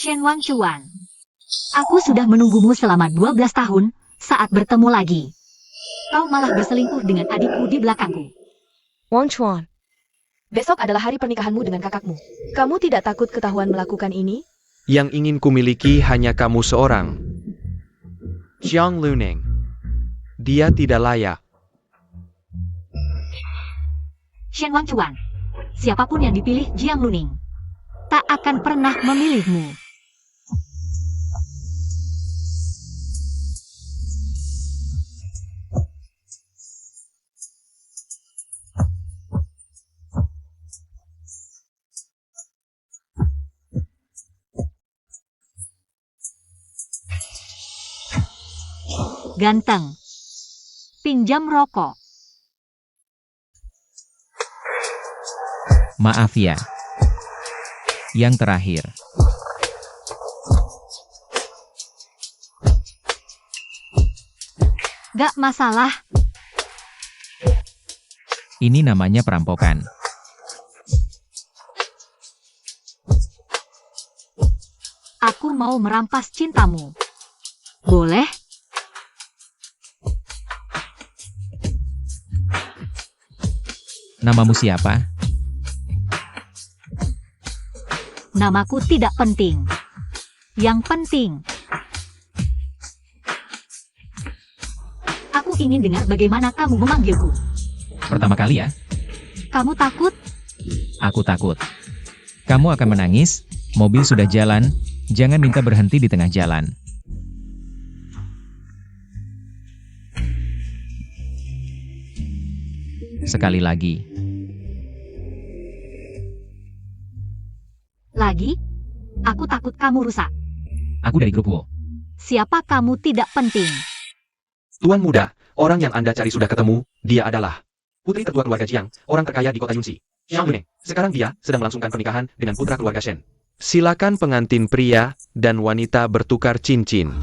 Shen Wangchuan. Aku sudah menunggumu selama 12 tahun, saat bertemu lagi. Kau malah berselingkuh dengan adikku di belakangku. Wang Chuan, besok adalah hari pernikahanmu dengan kakakmu. Kamu tidak takut ketahuan melakukan ini? Yang ingin kumiliki hanya kamu seorang. Jiang Luning. Dia tidak layak. Shen Wangchuan. Siapapun yang dipilih Jiang Luning, tak akan pernah memilihmu. Ganteng. Pinjam rokok. Maaf ya. Yang terakhir. Gak masalah. Ini namanya perampokan. Aku mau merampas cintamu. Boleh? Namamu siapa? Namaku tidak penting. Yang penting, aku ingin dengar bagaimana kamu memanggilku. Pertama kali ya? Kamu takut? Aku takut. Kamu akan menangis, mobil sudah jalan, jangan minta berhenti di tengah jalan. Sekali lagi. Lagi? Aku takut kamu rusak. Aku dari grup Wo. Siapa kamu tidak penting. Tuan muda, orang yang Anda cari sudah ketemu, dia adalah putri tertua keluarga Jiang, orang terkaya di kota Yunxi. Xiao Luning. Sekarang dia sedang melangsungkan pernikahan dengan putra keluarga Shen. Silakan pengantin pria dan wanita bertukar cincin.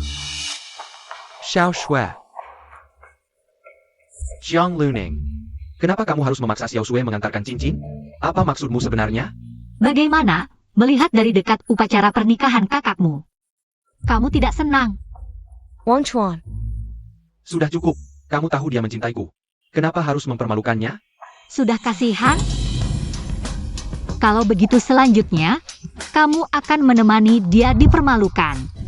Xiao Shui. Jiang Luning. Kenapa kamu harus memaksa Xiao Shui mengantarkan cincin? Apa maksudmu sebenarnya? Bagaimana melihat dari dekat upacara pernikahan kakakmu? Kamu tidak senang. Wang Chuan, Sudah cukup, kamu tahu dia mencintaiku. Kenapa harus mempermalukannya? Sudah kasihan? Kalau begitu selanjutnya, kamu akan menemani dia dipermalukan.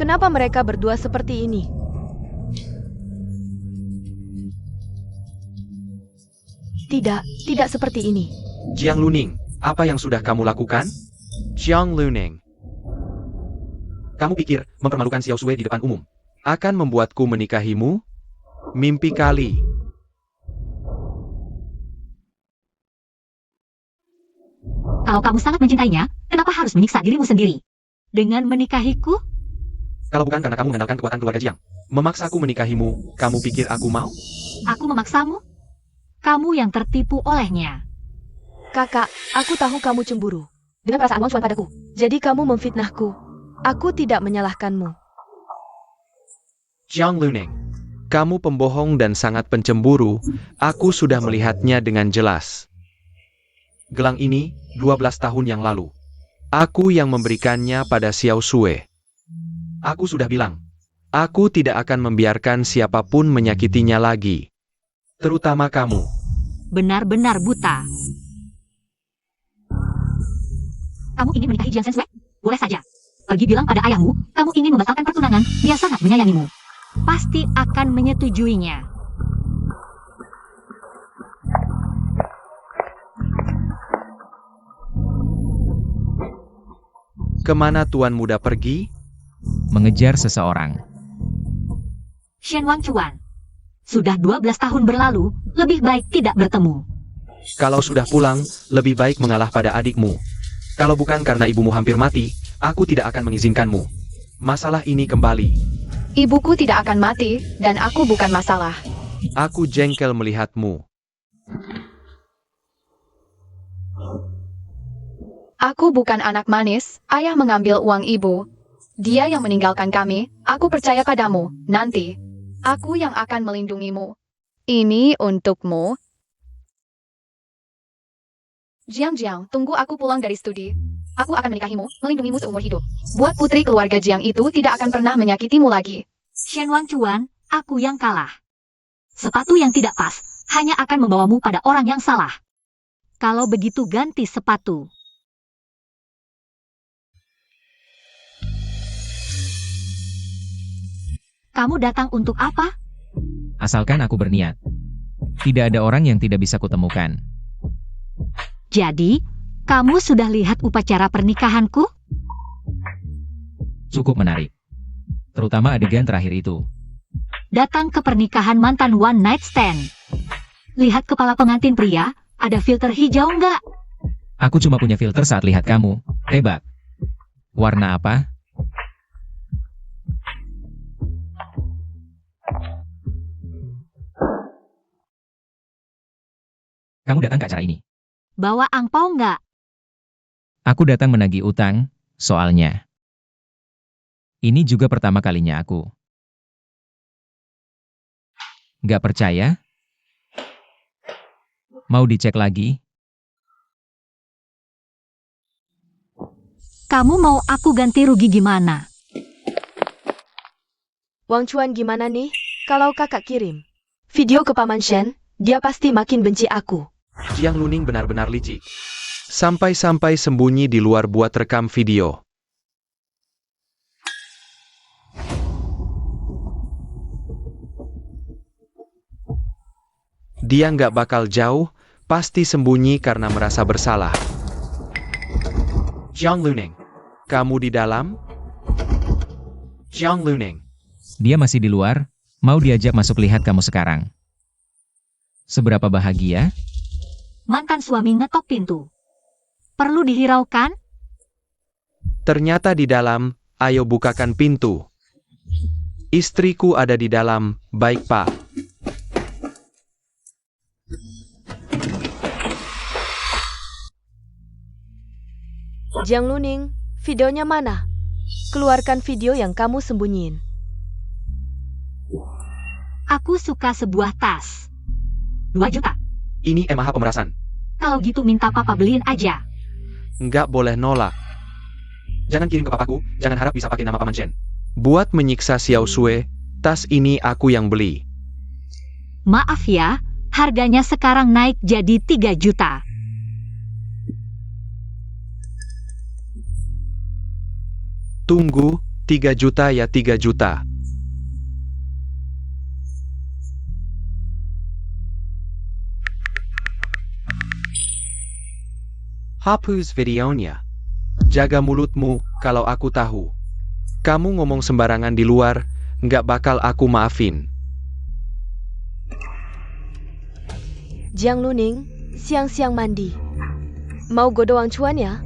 kenapa mereka berdua seperti ini? Tidak seperti ini. Jiang Luning, apa yang sudah kamu lakukan? Jiang Luning. Kamu pikir mempermalukan Xiao Shui di depan umum akan membuatku menikahimu? Mimpi kali. Kalau kamu sangat mencintainya, kenapa harus menyiksa dirimu sendiri? Dengan menikahiku? Kalau bukan karena kamu mengandalkan kekuatan keluarga Jiang, memaksaku menikahimu, kamu pikir aku mau? Aku memaksamu? Kamu yang tertipu olehnya. Kakak, aku tahu kamu cemburu dengan perasaan Wang Chuan padaku. Jadi kamu memfitnahku. Aku tidak menyalahkanmu. Jiang Luning, kamu pembohong dan sangat pencemburu. Aku sudah melihatnya dengan jelas. Gelang ini 12 tahun yang lalu. Aku yang memberikannya pada Xiao Shui. Aku sudah bilang, aku tidak akan membiarkan siapapun menyakitinya lagi. Terutama kamu. Benar-benar buta. Kamu ingin menikahi Jiang Sensui? Boleh saja. Pergi bilang pada ayahmu, kamu ingin membatalkan pertunangan, dia sangat menyayangimu. Pasti akan menyetujuinya. Kemana tuan muda pergi? Mengejar seseorang. Shen Wangchuan. Sudah 12 tahun berlalu, lebih baik tidak bertemu. Kalau sudah pulang, lebih baik mengalah pada adikmu. Kalau bukan karena ibumu hampir mati, aku tidak akan mengizinkanmu. Masalah ini kembali. Ibuku tidak akan mati, dan aku bukan masalah. Aku jengkel melihatmu. Aku bukan anak manis, ayah mengambil uang ibu. Dia yang meninggalkan kami, aku percaya padamu, nanti. Aku yang akan melindungimu. Ini untukmu. Jiang, tunggu aku pulang dari studi. Aku akan menikahimu, melindungimu seumur hidup. Buat putri keluarga Jiang itu tidak akan pernah menyakitimu lagi. Shen Wangchuan, aku yang kalah. Sepatu yang tidak pas hanya akan membawamu pada orang yang salah. Kalau begitu ganti sepatu. Kamu datang untuk apa? Asalkan aku berniat. Tidak ada orang yang tidak bisa kutemukan. Jadi, kamu sudah lihat upacara pernikahanku? Cukup menarik. Terutama adegan terakhir itu. Datang ke pernikahan mantan one night stand. Lihat kepala pengantin pria, ada filter hijau nggak? Aku cuma punya filter saat lihat kamu. Tebak. Warna apa? Kamu datang ke acara ini. Bawa angpau nggak? Aku datang menagih utang, soalnya. Ini juga pertama kalinya aku. Gak percaya? Mau dicek lagi? Kamu mau aku ganti rugi gimana? Wang Chuan gimana nih? Kalau kakak kirim video ke Paman Shen, dia pasti makin benci aku. Jiang Luning benar-benar licik. Sampai-sampai sembunyi di luar buat rekam video. Dia nggak bakal jauh, pasti sembunyi karena merasa bersalah. Jiang Luning, kamu di dalam? Jiang Luning. Dia masih di luar, mau diajak masuk lihat kamu sekarang. Seberapa bahagia? Mantan suami ngetok pintu. Perlu dihiraukan? Ternyata di dalam, ayo bukakan pintu. Istriku ada di dalam, baik Pak. Jiang Luning, videonya mana? Keluarkan video yang kamu sembunyiin. Aku suka sebuah tas. 2 juta. Ini MH pemerasan. Kalau gitu minta papa beliin aja. Nggak boleh nolak. Jangan kirim ke papaku, jangan harap bisa pakai nama Paman Shen. Buat menyiksa Xiao Sui, tas ini aku yang beli. Maaf ya, harganya sekarang naik jadi 3 juta. Tunggu, 3 juta ya 3 juta. Hapus videonya. Jaga mulutmu, kalau aku tahu. Kamu ngomong sembarangan di luar, nggak bakal aku maafin. Jiang Luning, siang-siang mandi. Mau godo Wang Chuan ya?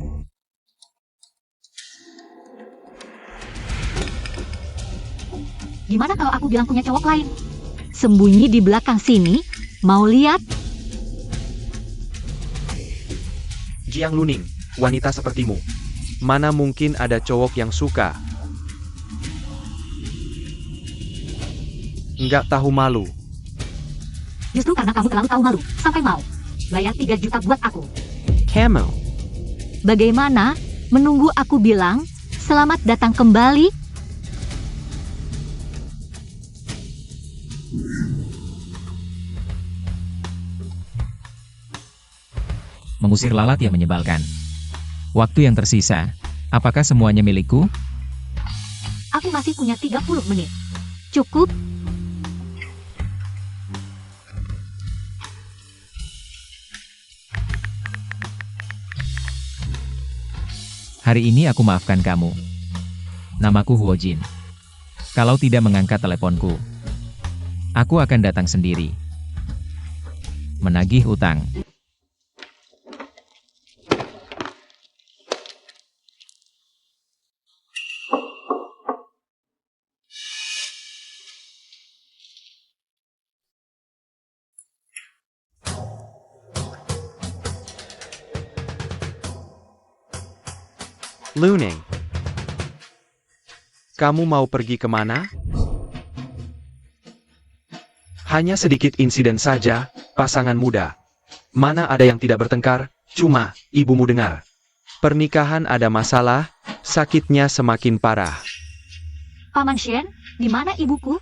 Gimana kalau aku bilang punya cowok lain? Sembunyi di belakang sini, mau lihat? Jiang Luning, wanita sepertimu. Mana mungkin ada cowok yang suka? Nggak tahu malu. Justru karena kamu terlalu tahu malu, sampai mau bayar 3 juta buat aku. Camel. Bagaimana? Menunggu aku bilang, selamat datang kembali? Mengusir lalat yang menyebalkan. Waktu yang tersisa, apakah semuanya milikku? Aku masih punya 30 menit. Cukup? Hari ini aku maafkan kamu. Namaku Huo Jin. Kalau tidak mengangkat teleponku, aku akan datang sendiri. Menagih utang. Luning. Kamu mau pergi kemana? Hanya sedikit insiden saja, pasangan muda. Mana ada yang tidak bertengkar, Cuma, ibumu dengar. Pernikahan ada masalah, sakitnya semakin parah. Paman Shen, di mana ibuku?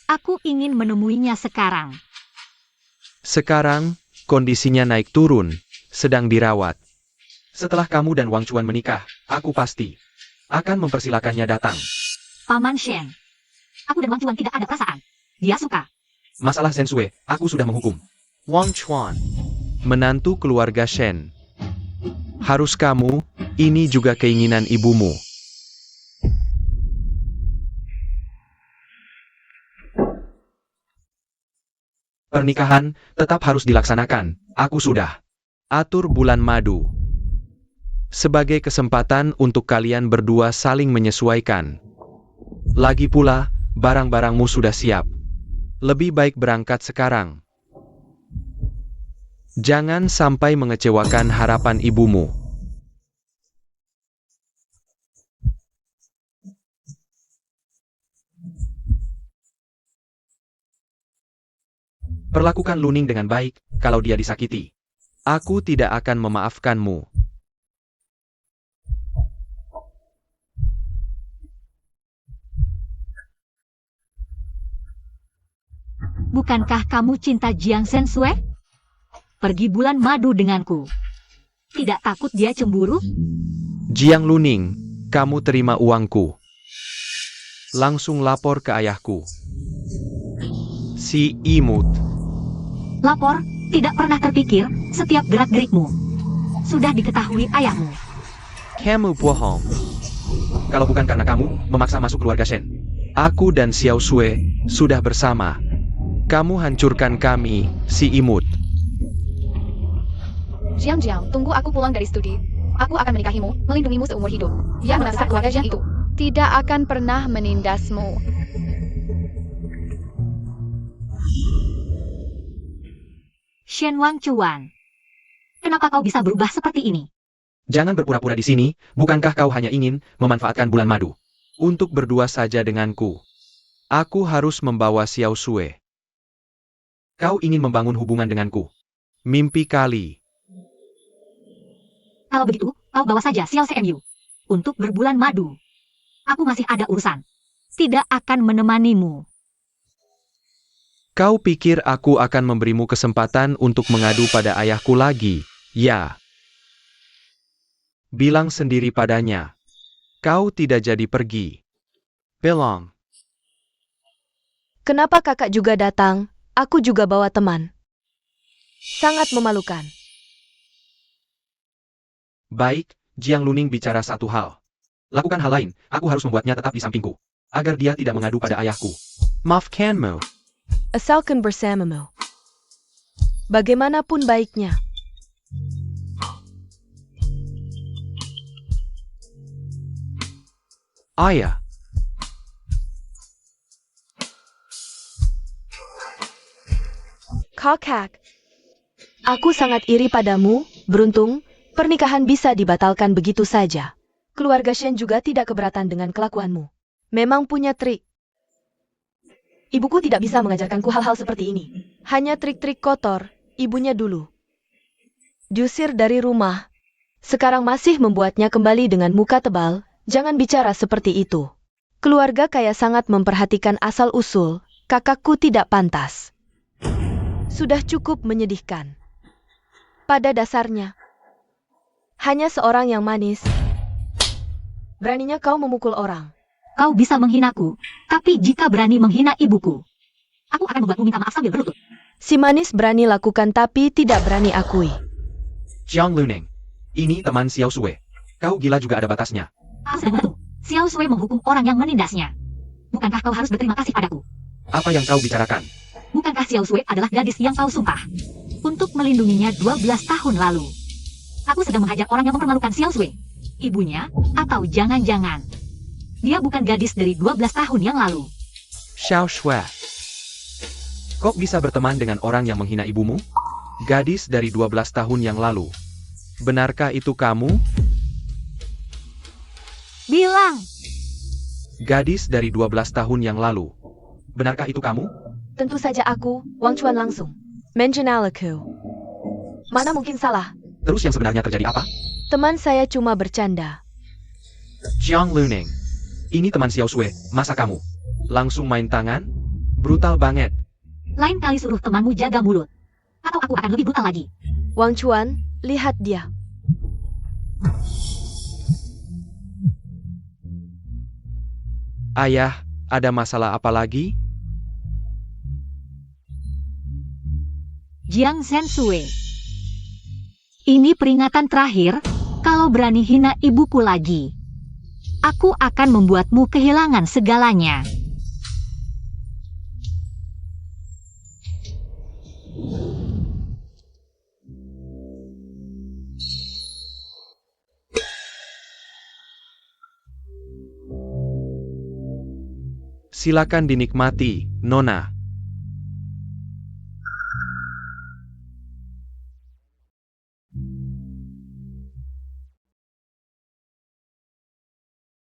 Aku ingin menemuinya sekarang. Sekarang, kondisinya naik turun, sedang dirawat. Setelah kamu dan Wang Chuan menikah, aku pasti akan mempersilakannya datang. Paman Shen, aku dan Wang Chuan tidak ada perasaan. Dia suka. Masalah Zhen Sui, aku sudah menghukum Wang Chuan, menantu keluarga Shen. Harus kamu, ini juga keinginan ibumu. Pernikahan tetap harus dilaksanakan. Aku sudah atur bulan madu sebagai kesempatan untuk kalian berdua saling menyesuaikan. Lagi pula, barang-barangmu sudah siap. Lebih baik berangkat sekarang. Jangan sampai mengecewakan harapan ibumu. Perlakukan Luning dengan baik, kalau dia disakiti. Aku tidak akan memaafkanmu. Bukankah kamu cinta Jiang Sensue? Pergi bulan madu denganku. Tidak takut dia cemburu? Jiang Luning, kamu terima uangku. Langsung lapor ke ayahku. Si imut. Lapor, tidak pernah terpikir setiap gerak-gerikmu. Sudah diketahui ayahmu. Kamu bohong. Kalau bukan karena kamu memaksa masuk keluarga Shen, aku dan Xiao Sui sudah bersama. Kamu hancurkan kami, si imut. Jiang, tunggu aku pulang dari studi. Aku akan menikahimu, melindungimu seumur hidup. Dia menasihati keluarga Jiang itu tidak akan pernah menindasmu. Shen Wang Chuan. Kenapa kau bisa berubah seperti ini? Jangan berpura-pura di sini, bukankah kau hanya ingin memanfaatkan bulan madu untuk berdua saja denganku? Aku harus membawa Xiao Sui. Kau ingin membangun hubungan denganku? Mimpi kali. Kalau begitu, kau bawa saja Xiao CMU. Untuk berbulan madu. Aku masih ada urusan. Tidak akan menemanimu. Kau pikir aku akan memberimu kesempatan untuk mengadu pada ayahku lagi? Ya. Bilang sendiri padanya. Kau tidak jadi pergi. Bilang. Kenapa kakak juga datang? Aku juga bawa teman. Sangat memalukan. Baik, Jiang Luning bicara satu hal. Lakukan hal lain, aku harus membuatnya tetap di sampingku. Agar dia tidak mengadu pada ayahku. Maafkanmu. Asalkan bersamamu. Bagaimanapun baiknya. Ayah. Kakak. Aku sangat iri padamu, beruntung, pernikahan bisa dibatalkan begitu saja. Keluarga Shen juga tidak keberatan dengan kelakuanmu. Memang punya trik. Ibuku tidak bisa mengajarkanku hal-hal seperti ini. Hanya trik-trik kotor, ibunya dulu. Diusir dari rumah. Sekarang masih membuatnya kembali dengan muka tebal, jangan bicara seperti itu. Keluarga kaya sangat memperhatikan asal-usul, kakakku tidak pantas. Sudah cukup menyedihkan. Pada dasarnya, hanya seorang yang manis. Beraninya kau memukul orang. Kau bisa menghinaku, tapi jika berani menghina ibuku, aku akan membuatmu minta maaf sambil berlutut. Si manis berani lakukan tapi tidak berani akui. Jiang Luning. Ini teman Xiao Sui. Kau gila juga ada batasnya. Kau sedang mengetuk. Xiao Sui menghukum orang yang menindasnya. Bukankah kau harus berterima kasih padaku? Apa yang kau bicarakan? Bukankah Xiao Sui adalah gadis yang kau sumpah untuk melindunginya 12 tahun lalu? Aku sedang menghajar orang yang mempermalukan Xiao Sui. Ibunya, atau jangan-jangan dia bukan gadis dari 12 tahun yang lalu. Xiao Shui. Kok bisa berteman dengan orang yang menghina ibumu? Gadis dari 12 tahun yang lalu. Benarkah itu kamu? Bilang! Gadis dari 12 tahun yang lalu. Benarkah itu kamu? Tentu saja aku, Wang Chuan langsung. Mengenal aku. Mana mungkin salah. Terus yang sebenarnya terjadi apa? Teman saya cuma bercanda. Jiang Luning. Ini teman Xiao Sui, masa kamu? Langsung main tangan? Brutal banget. Lain kali suruh temanmu jaga mulut. Atau aku akan lebih brutal lagi. Wang Chuan, lihat dia. Ayah, ada masalah apa lagi? Jiang Sensue. Ini peringatan terakhir, kalau berani hina ibuku lagi. Aku akan membuatmu kehilangan segalanya. Silakan dinikmati, Nona.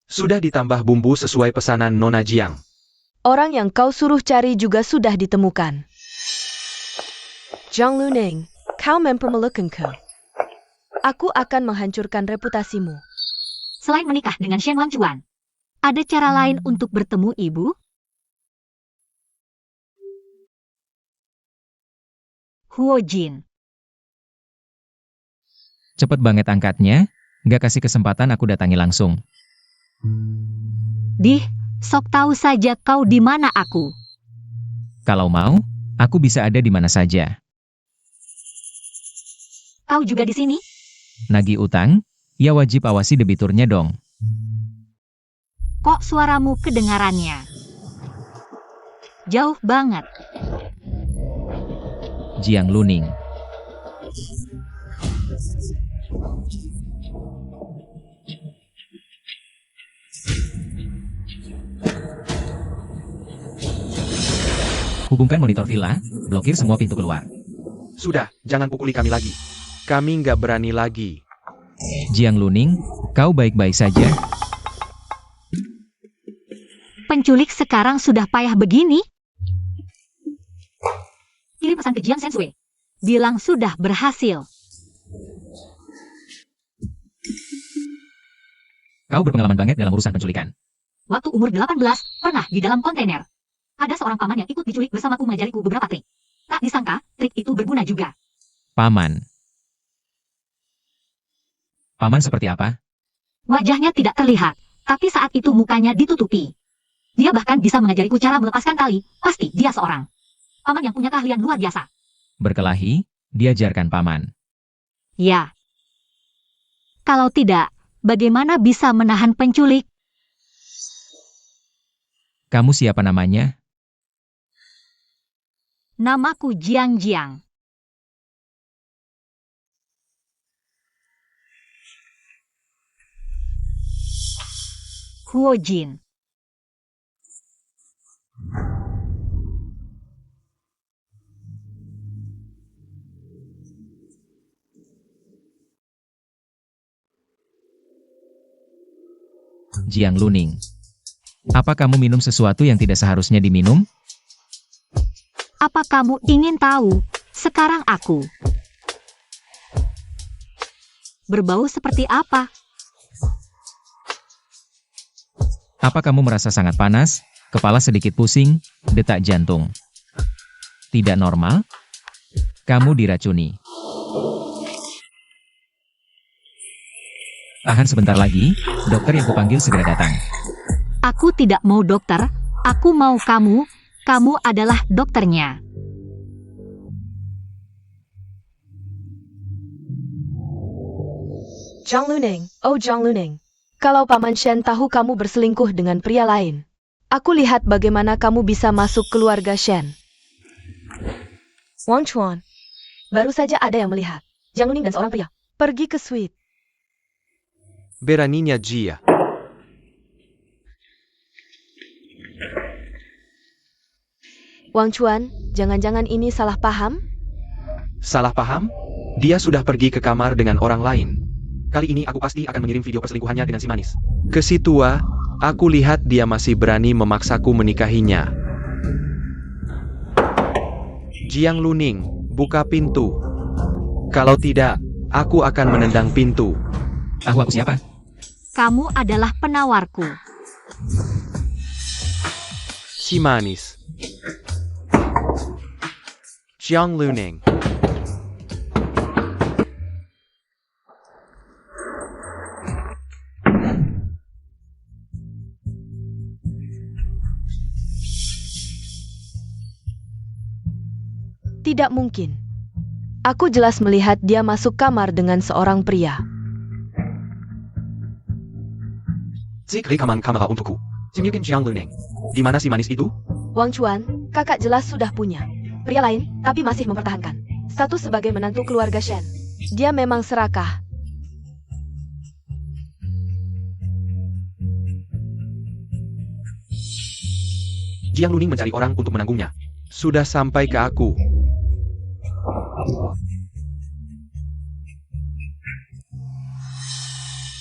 Sudah ditambah bumbu sesuai pesanan Nona Jiang. Orang yang kau suruh cari juga sudah ditemukan. Jiang Luning, kau mempermalukanku. Aku akan menghancurkan reputasimu. Selain menikah dengan Shen Wangchuan, ada cara lain untuk bertemu ibu? Huo Jin. Cepet banget angkatnya, gak kasih kesempatan aku datangi langsung. Dih, sok tahu saja kau di mana aku. Kalau mau, aku bisa ada di mana saja. Kau juga di sini? Nagih utang? Ya wajib awasi debiturnya dong. Kok suaramu kedengarannya? Jauh banget. Jiang Luning. Hubungkan monitor villa, blokir semua pintu keluar. Sudah, jangan pukuli kami lagi. Kami nggak berani lagi. Jiang Luning, kau baik-baik saja? Penculik sekarang sudah payah begini? Kirim pesan ke Jiang Sensue. Bilang sudah berhasil. Kau berpengalaman banget dalam urusan penculikan. Waktu umur 18, pernah di dalam kontainer. Ada seorang paman yang ikut diculik bersamaku mengajariku beberapa trik. Tak disangka, trik itu berguna juga. Paman. Paman seperti apa? Wajahnya tidak terlihat, tapi saat itu mukanya ditutupi. Dia bahkan bisa mengajariku cara melepaskan tali, pasti dia seorang paman yang punya keahlian luar biasa. Berkelahi, diajarkan paman. Ya. Kalau tidak, bagaimana bisa menahan penculik? Kamu siapa namanya? Namaku Jiang Jiang. Huo Jin. Jiang Luning. Apa kamu minum sesuatu yang tidak seharusnya diminum? Apa kamu ingin tahu? Sekarang aku berbau seperti apa? Apa kamu merasa sangat panas, kepala sedikit pusing, detak jantung? Tidak normal? Kamu diracuni. Tahan sebentar lagi, dokter yang kupanggil segera datang. Aku tidak mau dokter, aku mau kamu. Kamu adalah dokternya. Jiang Luning, oh Jiang Luning. Kalau Paman Shen tahu kamu berselingkuh dengan pria lain, aku lihat bagaimana kamu bisa masuk keluarga Shen. Wang Chuan, baru saja ada yang melihat Jiang Luning dan seorang pria pergi ke suite. Beraninya Jia. Wang Chuan, jangan-jangan ini salah paham? Salah paham? Dia sudah pergi ke kamar dengan orang lain. Kali ini aku pasti akan mengirim video perselingkuhannya dengan si manis. Ke si tua, aku lihat dia masih berani memaksaku menikahinya. Jiang Luning, buka pintu. Kalau tidak, Aku akan menendang pintu. Tahu aku siapa? Kamu adalah penawarku. Si manis. Jiang Luning. Tidak mungkin. Aku jelas melihat dia masuk kamar dengan seorang pria. Rekaman kamera untukku. Simulkan Jiang Luning. Di mana si manis itu? Wang Chuan, kakak jelas sudah punya pria lain, tapi masih mempertahankan status sebagai menantu keluarga Shen. Dia memang serakah. Jiang Luning mencari orang untuk menanggungnya. Sudah sampai ke aku.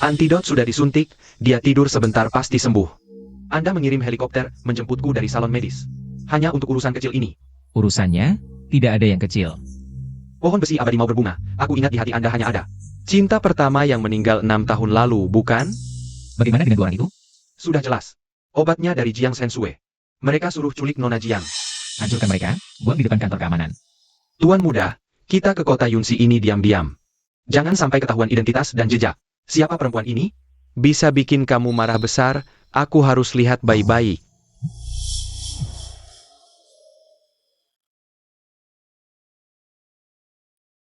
Antidot sudah disuntik, dia tidur sebentar pasti sembuh. Anda mengirim helikopter menjemputku dari salon medis. Hanya untuk urusan kecil ini. Urusannya, tidak ada yang kecil. Pohon besi abadi mau berbunga, aku ingat di hati Anda hanya ada cinta pertama yang meninggal 6 tahun lalu, bukan? Bagaimana dengan dua orang itu? Sudah jelas. Obatnya dari Jiang Sensue. Mereka suruh culik Nona Jiang. Hancurkan mereka, buang di depan kantor keamanan. Tuan muda, kita ke kota Yunsi ini diam-diam. Jangan sampai ketahuan identitas dan jejak. Siapa perempuan ini? Bisa bikin kamu marah besar, aku harus lihat baik-baik.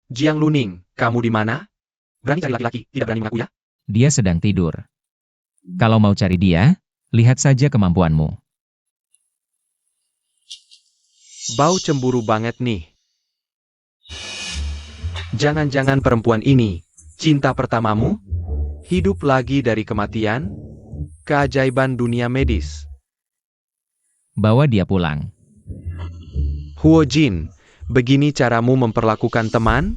Jiang Luning, kamu di mana? Berani cari laki-laki, tidak berani mengaku ya? Dia sedang tidur. Kalau mau cari dia, lihat saja kemampuanmu. Bau cemburu banget nih. Jangan-jangan perempuan ini, cinta pertamamu? Hidup lagi dari kematian? Keajaiban dunia medis. Bawa dia pulang. Huo Jin, begini caramu memperlakukan teman?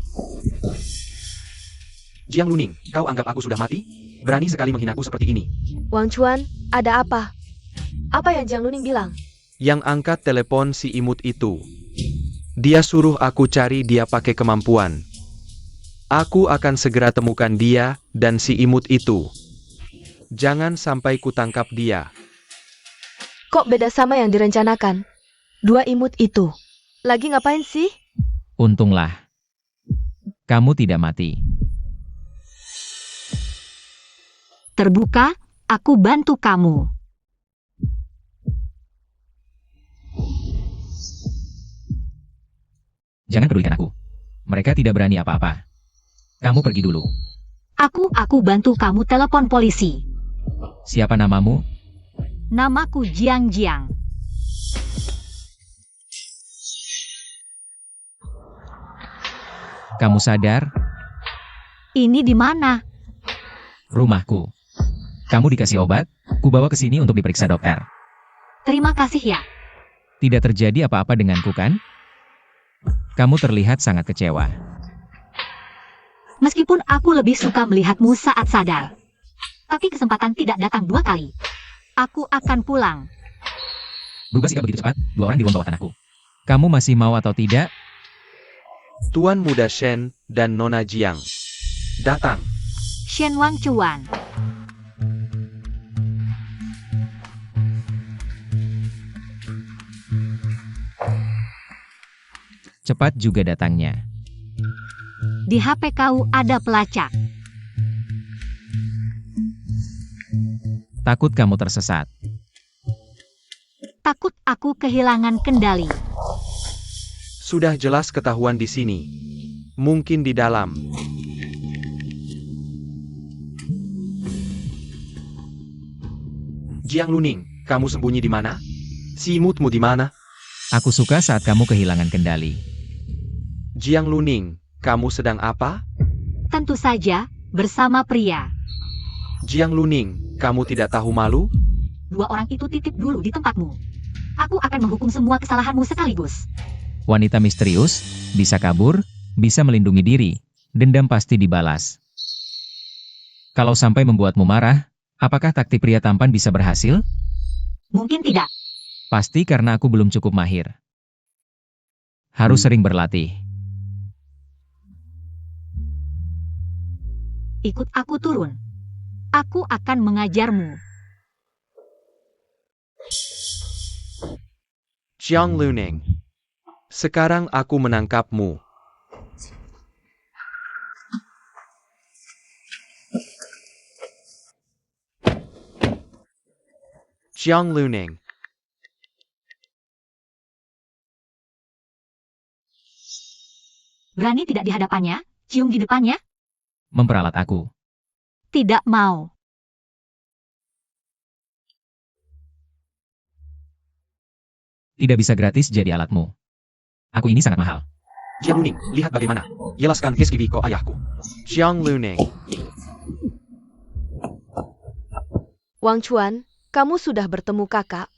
Jiang Luning, kau anggap aku sudah mati? Berani sekali menghinaku seperti ini. Wang Chuan, ada apa? Apa yang Jiang Luning bilang? Yang angkat telepon si imut itu. Dia suruh aku cari dia pakai kemampuan. Aku akan segera temukan dia dan si imut itu. Jangan sampai kutangkap dia. Kok beda sama yang direncanakan? Dua imut itu. Lagi ngapain sih? Untunglah. Kamu tidak mati. Terbuka, aku bantu kamu. Jangan pedulikan aku. Mereka tidak berani apa-apa. Kamu pergi dulu. Aku bantu kamu telepon polisi. Siapa namamu? Namaku Jiang Jiang. Kamu sadar? Ini di mana? Rumahku. Kamu dikasih obat, kubawa ke sini untuk diperiksa dokter. Terima kasih ya. Tidak terjadi apa-apa denganku kan? Kamu terlihat sangat kecewa. Meskipun aku lebih suka melihatmu saat sadar. Tapi kesempatan tidak datang dua kali. Aku akan pulang. Berubah sikap begitu cepat, dua orang di bawah tanahku. Kamu masih mau atau tidak? Tuan muda Shen dan Nona Jiang datang. Shen Wang Chuan. Cepat juga datangnya. Di HP kau ada pelacak. Takut kamu tersesat. Takut aku kehilangan kendali. Sudah jelas ketahuan di sini. Mungkin di dalam. Jiang Luning, kamu sembunyi di mana? Si imutmu di mana? Aku suka saat kamu kehilangan kendali. Jiang Luning, kamu sedang apa? Tentu saja, bersama pria. Jiang Luning, kamu tidak tahu malu? Dua orang itu titip dulu di tempatmu. Aku akan menghukum semua kesalahanmu sekaligus. Wanita misterius, bisa kabur, bisa melindungi diri, dendam pasti dibalas. Kalau sampai membuatmu marah, apakah taktik pria tampan bisa berhasil? Mungkin tidak. Pasti karena aku belum cukup mahir. Harus sering berlatih. Ikut aku turun. Aku akan mengajarmu. Jiang Luning. Sekarang aku menangkapmu. Jiang Luning. Berani tidak di hadapannya, cium di depannya? Memperalat aku. Tidak mau. Tidak bisa gratis jadi alatmu. Aku ini sangat mahal. Jiang Luning, lihat bagaimana. Jelaskan Keskibiko ayahku. Jiang Luning. Wang Chuan, kamu sudah bertemu kakak?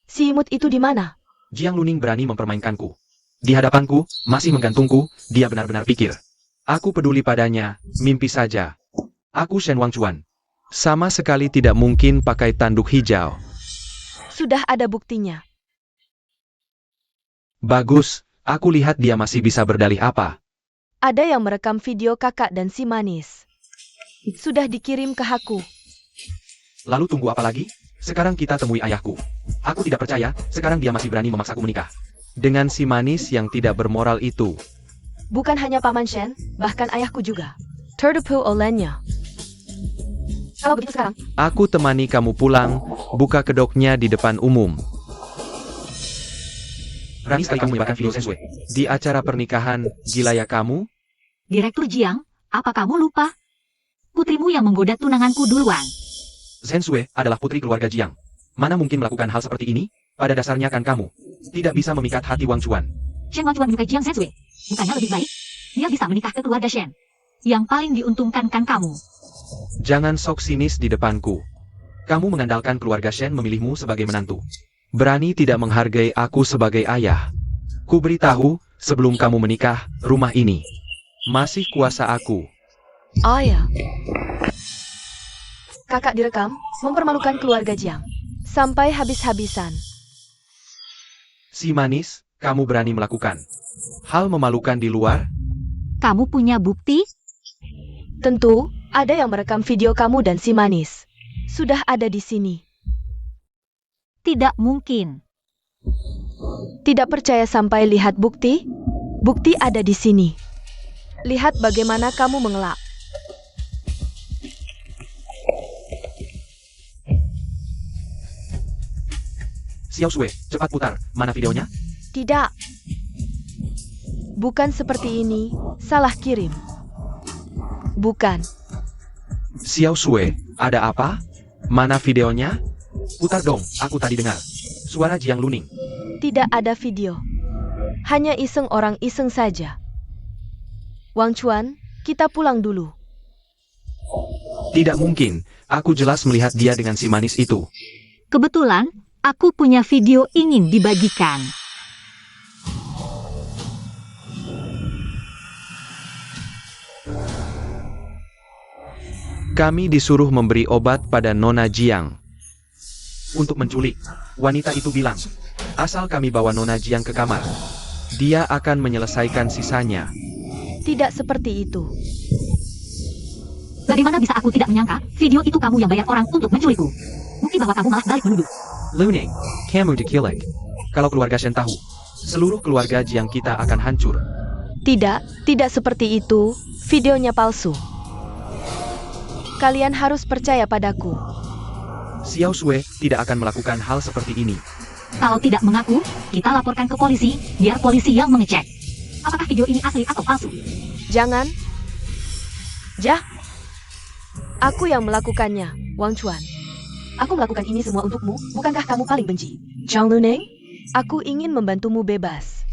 Si imut itu di mana? Jiang Luning berani mempermainkanku. Di hadapanku, masih menggantungku, dia benar-benar pikir. Aku peduli padanya, mimpi saja. Aku Shen Wang Chuan. Sama sekali tidak mungkin pakai tanduk hijau. Sudah ada buktinya. Bagus, aku lihat dia masih bisa berdalih apa. Ada yang merekam video kakak dan si manis. Sudah dikirim ke aku. Lalu tunggu apa lagi? Sekarang kita temui ayahku. Aku tidak percaya, sekarang dia masih berani memaksaku menikah. Dengan si manis yang tidak bermoral itu. Bukan hanya Paman Shen, bahkan ayahku juga. Terdepu olehnya. Kalau begitu sekarang, Aku temani kamu pulang, buka kedoknya di depan umum. Berani sekali kamu menyebarkan video Sensue. Di acara pernikahan, gila ya kamu? Direktur Jiang, apa kamu lupa? Putrimu yang menggoda tunanganku duluan. Sensue adalah putri keluarga Jiang. Mana mungkin melakukan hal seperti ini? Pada dasarnya kan kamu tidak bisa memikat hati Wang Chuan. Shen Wang Chuan menyukai Jiang Sensue. Bukannya lebih baik? Dia bisa menikah ke keluarga Shen. Yang paling diuntungkan kan kamu. Jangan sok sinis di depanku. Kamu mengandalkan keluarga Shen memilihmu sebagai menantu. Berani tidak menghargai aku sebagai ayah. Ku beritahu, sebelum kamu menikah, rumah ini masih kuasa aku. oh ya. Kakak direkam, mempermalukan keluarga Jiang. Sampai habis-habisan. Si manis, kamu berani melakukan hal memalukan di luar? Kamu punya bukti? Tentu, ada yang merekam video kamu dan si manis. Sudah ada di sini. Tidak mungkin. Tidak percaya sampai lihat bukti? Bukti ada di sini. Lihat bagaimana kamu mengelak. Xiao Sui, cepat putar. Mana videonya? Tidak. Bukan seperti ini, salah kirim. Bukan. Xiao Sui, ada apa? Mana videonya? Putar dong, aku tadi dengar. Suara Jiang Luning. Tidak ada video. Hanya iseng orang iseng saja. Wang Chuan, kita pulang dulu. Tidak mungkin, aku jelas melihat dia dengan si manis itu. Kebetulan, aku punya video ingin dibagikan. Kami disuruh memberi obat pada Nona Jiang. Untuk menculik, wanita itu bilang, asal kami bawa Nona Jiang ke kamar, dia akan menyelesaikan sisanya. Tidak seperti itu. Bagaimana bisa aku tidak menyangka, video itu kamu yang bayar orang untuk menculikku? Bukti bahwa kamu malah balik menuduh. Luning, kamu diculik. Kalau keluarga Shen tahu, seluruh keluarga Jiang kita akan hancur. Tidak seperti itu. Videonya palsu. Kalian harus percaya padaku. Xiao Sui tidak akan melakukan hal seperti ini. Kalau tidak mengaku, kita laporkan ke polisi, biar polisi yang mengecek. Apakah video ini asli atau palsu? Jangan. Jah. Aku yang melakukannya, Wang Chuan. Aku melakukan ini semua untukmu, bukankah kamu paling benci? Jiang Luning, aku ingin membantumu bebas.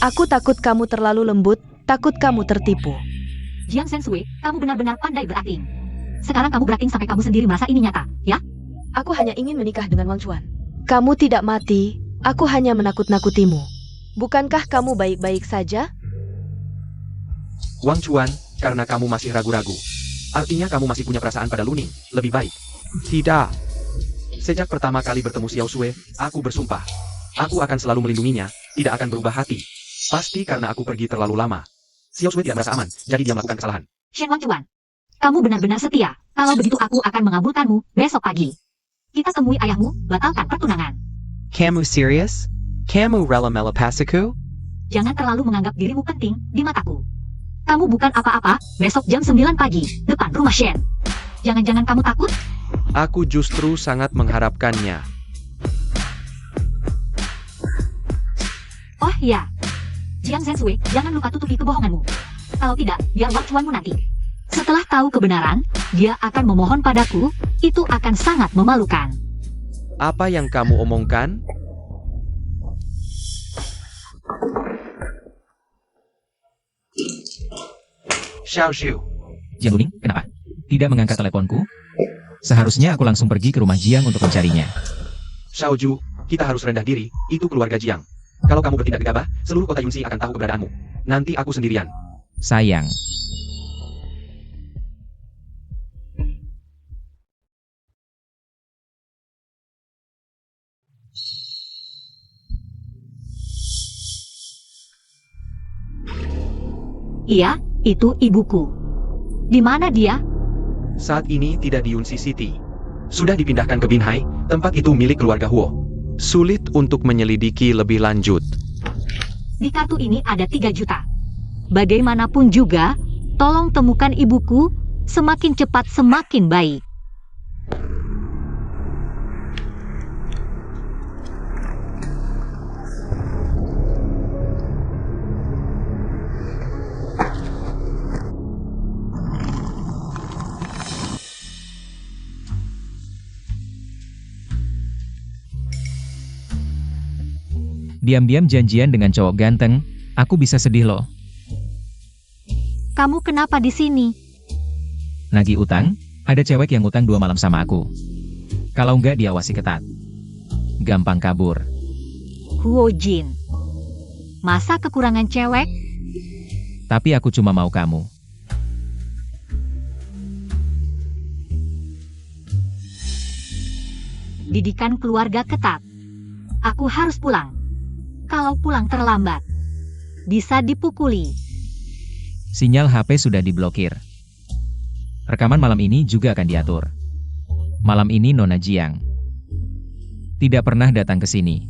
Aku takut kamu terlalu lembut, takut kamu tertipu. Jiang Sensue, kamu benar-benar pandai berakting. Sekarang kamu berakting sampai kamu sendiri merasa ini nyata, ya? Aku hanya ingin menikah dengan Wang Chuan. Kamu tidak mati, aku hanya menakut-nakutimu. Bukankah kamu baik-baik saja? Wang Chuan, karena kamu masih ragu-ragu. Artinya kamu masih punya perasaan pada Luning, lebih baik. Tidak. Sejak pertama kali bertemu Xiao Sui, aku bersumpah. Aku akan selalu melindunginya, tidak akan berubah hati. Pasti karena aku pergi terlalu lama. Xiao Sui tidak merasa aman, jadi dia melakukan kesalahan. Shen Wangchuan, kamu benar-benar setia. Kalau begitu aku akan mengabulkanmu besok pagi. Kita temui ayahmu, batalkan pertunangan. Kamu serius? Kamu rela melepasiku? Jangan terlalu menganggap dirimu penting di mataku. Kamu bukan apa-apa, besok jam 9 pagi, depan rumah Shen. Jangan-jangan kamu takut? Aku justru sangat mengharapkannya. Oh ya, Jiang Zhenshui, jangan lupa tutupi kebohonganmu. Kalau tidak, biar Wangchuanmu nanti. Setelah tahu kebenaran, dia akan memohon padaku, itu akan sangat memalukan. Apa yang kamu omongkan? Xiao Xiu, Jiang Luning, kenapa? Tidak mengangkat teleponku? Seharusnya aku langsung pergi ke rumah Jiang untuk mencarinya. Xiao Ju, kita harus rendah diri, itu keluarga Jiang. Kalau kamu bertindak gegabah, seluruh kota Yunxi akan tahu keberadaanmu. Nanti aku sendirian. Sayang. Iya, itu ibuku. Di mana dia? Saat ini tidak di Yunxi City. Sudah dipindahkan ke Binhai, tempat itu milik keluarga Huo. Sulit untuk menyelidiki lebih lanjut. Di kartu ini ada 3 juta. Bagaimanapun juga, tolong temukan ibuku, semakin cepat semakin baik. Diam-diam janjian dengan cowok ganteng, aku bisa sedih loh. Kamu kenapa di sini? Nagih utang, ada cewek yang utang 2 malam sama aku. Kalau nggak diawasi ketat. Gampang kabur. Huo Jin. Masa kekurangan cewek? Tapi aku cuma mau kamu. Didikan keluarga ketat. Aku harus pulang. Kalau pulang terlambat, bisa dipukuli. Sinyal HP sudah diblokir. Rekaman malam ini juga akan diatur. Malam ini Nona Jiang tidak pernah datang ke sini.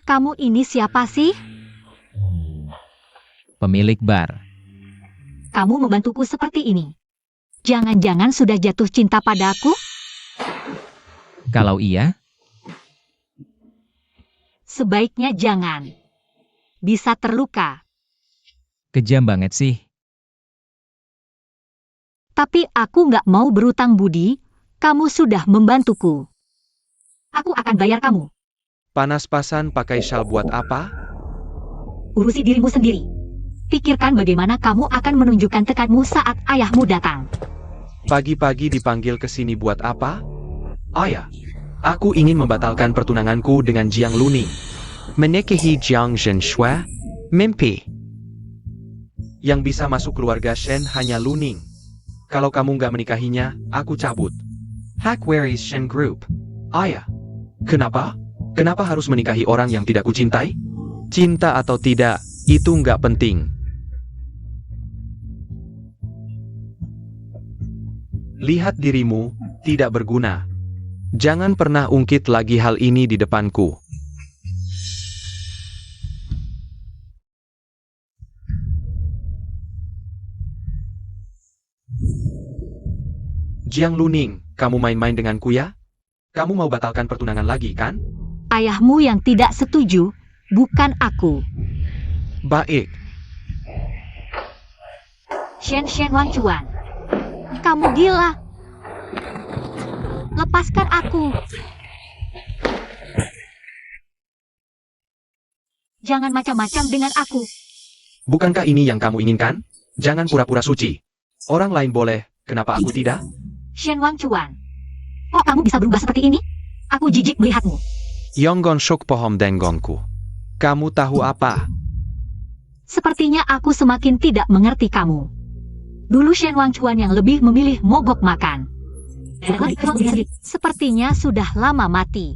Kamu ini siapa sih? Pemilik bar. Kamu membantuku seperti ini. Jangan-jangan sudah jatuh cinta padaku? Kalau iya, Sebaiknya jangan. Bisa terluka. kejam banget sih. Tapi aku nggak mau berutang budi, kamu sudah membantuku. Aku akan bayar kamu. Panas-pasan pakai syal buat apa? Urusi dirimu sendiri. Pikirkan bagaimana kamu akan menunjukkan tekadmu saat ayahmu datang. Pagi-pagi dipanggil ke sini buat apa? Ayah, aku ingin membatalkan pertunanganku dengan Jiang Luning. Menikahi Jiang Zhenshui? Mimpi. Yang bisa masuk keluarga Shen hanya Luning. Kalau kamu nggak menikahinya, aku cabut. Hack where is Shen Group? Ayah, kenapa? Kenapa harus menikahi orang yang tidak kucintai? Cinta atau tidak, itu nggak penting. Lihat dirimu, tidak berguna. Jangan pernah ungkit lagi hal ini di depanku. Jiang Luning, kamu main-main denganku ya? Kamu mau batalkan pertunangan lagi, kan? Ayahmu yang tidak setuju, bukan aku. Baik. Shen Wangchuan. Kamu gila. Lepaskan aku. Jangan macam-macam dengan aku. Bukankah ini yang kamu inginkan? Jangan pura-pura suci. Orang lain boleh, kenapa aku tidak? Shen Wangchuan. Kok kamu bisa berubah seperti ini? Aku jijik melihatmu. Yonggon Shok Pohom Denggongku. Kamu tahu apa? Sepertinya aku semakin tidak mengerti kamu. Dulu Shen Wangchuan yang lebih memilih mogok makan. Sepertinya sudah lama mati.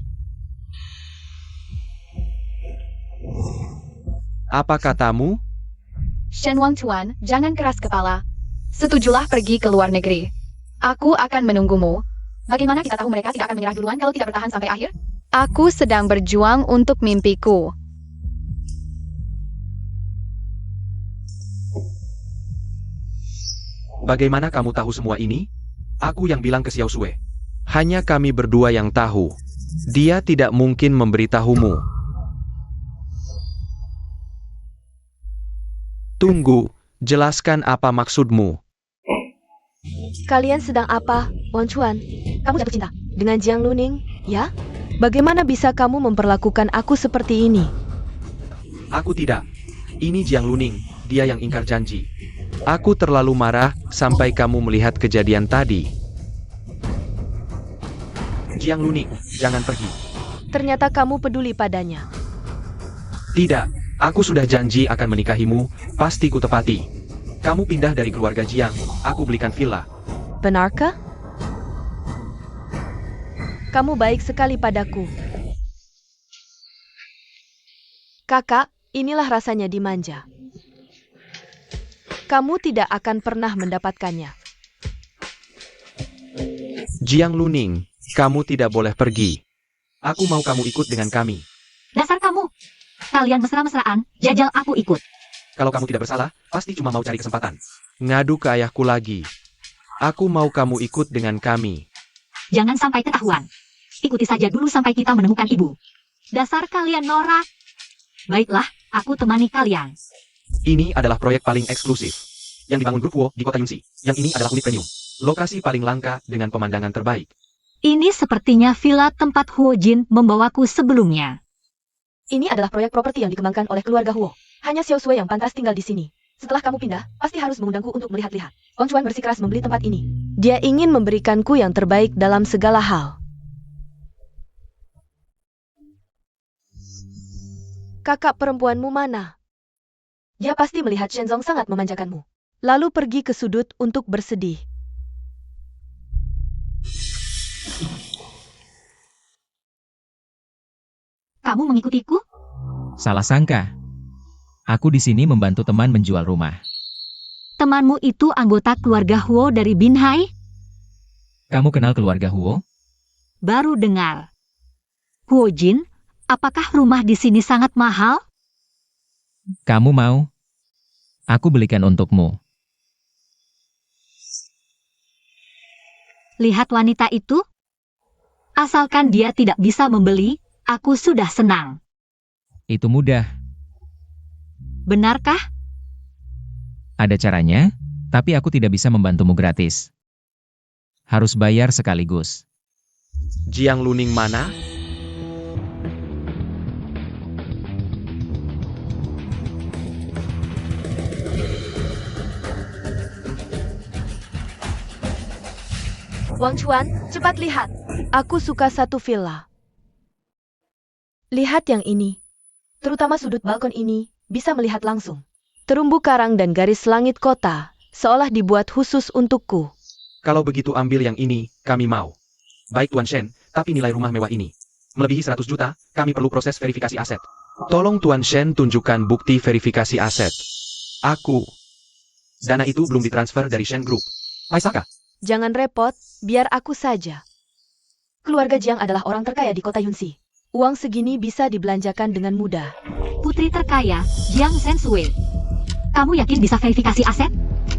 Apa katamu? Shen Wangchuan, jangan keras kepala. Setujulah pergi ke luar negeri. Aku akan menunggumu. Bagaimana kita tahu mereka tidak akan menyerah duluan kalau tidak bertahan sampai akhir? Aku sedang berjuang untuk mimpiku. Bagaimana kamu tahu semua ini? Aku yang bilang ke Xiao Sui. Hanya kami berdua yang tahu. Dia tidak mungkin memberitahumu. Tunggu, jelaskan apa maksudmu. Kalian sedang apa, Wang Chuan? Kamu jatuh cinta dengan Jiang Luning, ya? Bagaimana bisa kamu memperlakukan aku seperti ini? Aku tidak. Ini Jiang Luning, dia yang ingkar janji. Aku terlalu marah sampai kamu melihat kejadian tadi. Jiang Luning, jangan pergi. Ternyata kamu peduli padanya. Tidak, aku sudah janji akan menikahimu, pasti ku tepati. Kamu pindah dari keluarga Jiang, aku belikan villa. Benarkah? Kamu baik sekali padaku. Kakak, inilah rasanya dimanja. Kamu tidak akan pernah mendapatkannya. Jiang Luning, kamu tidak boleh pergi. Aku mau kamu ikut dengan kami. Dasar kamu. Kalian mesra-mesraan, jajal aku ikut. Kalau kamu tidak bersalah, pasti cuma mau cari kesempatan. Ngadu ke ayahku lagi. Aku mau kamu ikut dengan kami. Jangan sampai ketahuan. Ikuti saja dulu sampai kita menemukan ibu. Dasar kalian norak. Baiklah, aku temani kalian. Ini adalah proyek paling eksklusif. Yang dibangun grup Wo di kota Yunxi. Yang ini adalah unit premium. Lokasi paling langka dengan pemandangan terbaik. Ini sepertinya villa tempat Huo Jin membawaku sebelumnya. Ini adalah proyek properti yang dikembangkan oleh keluarga Huo. Hanya Xiao Sui yang pantas tinggal di sini. Setelah kamu pindah, pasti harus mengundangku untuk melihat-lihat. Wang Chuan bersikeras membeli tempat ini. Dia ingin memberikanku yang terbaik dalam segala hal. Kakak perempuanmu mana? Dia pasti melihat Shenzong sangat memanjakanmu. Lalu pergi ke sudut untuk bersedih. Kamu mengikutiku? Salah sangka. Aku di sini membantu teman menjual rumah. Temanmu itu anggota keluarga Huo dari Binhai? Kamu kenal keluarga Huo? Baru dengar. Huo Jin, apakah rumah di sini sangat mahal? Kamu mau? Aku belikan untukmu. Lihat wanita itu? Asalkan dia tidak bisa membeli, aku sudah senang. Itu mudah. Benarkah? Ada caranya, tapi aku tidak bisa membantumu gratis. Harus bayar sekaligus. Jiang Luning mana? Wang Chuan, cepat lihat. Aku suka satu villa. Lihat yang ini. Terutama sudut balkon ini, bisa melihat langsung. Terumbu karang dan garis langit kota, seolah dibuat khusus untukku. Kalau begitu ambil yang ini, kami mau. Baik Tuan Shen, tapi nilai rumah mewah ini melebihi 100 juta, kami perlu proses verifikasi aset. Tolong Tuan Shen tunjukkan bukti verifikasi aset. Aku. Dana itu belum ditransfer dari Shen Group. Maisaka. Jangan repot, biar aku saja. Keluarga Jiang adalah orang terkaya di kota Yunxi. Uang segini bisa dibelanjakan dengan mudah. Putri terkaya, Jiang Shensui. Kamu yakin bisa verifikasi aset?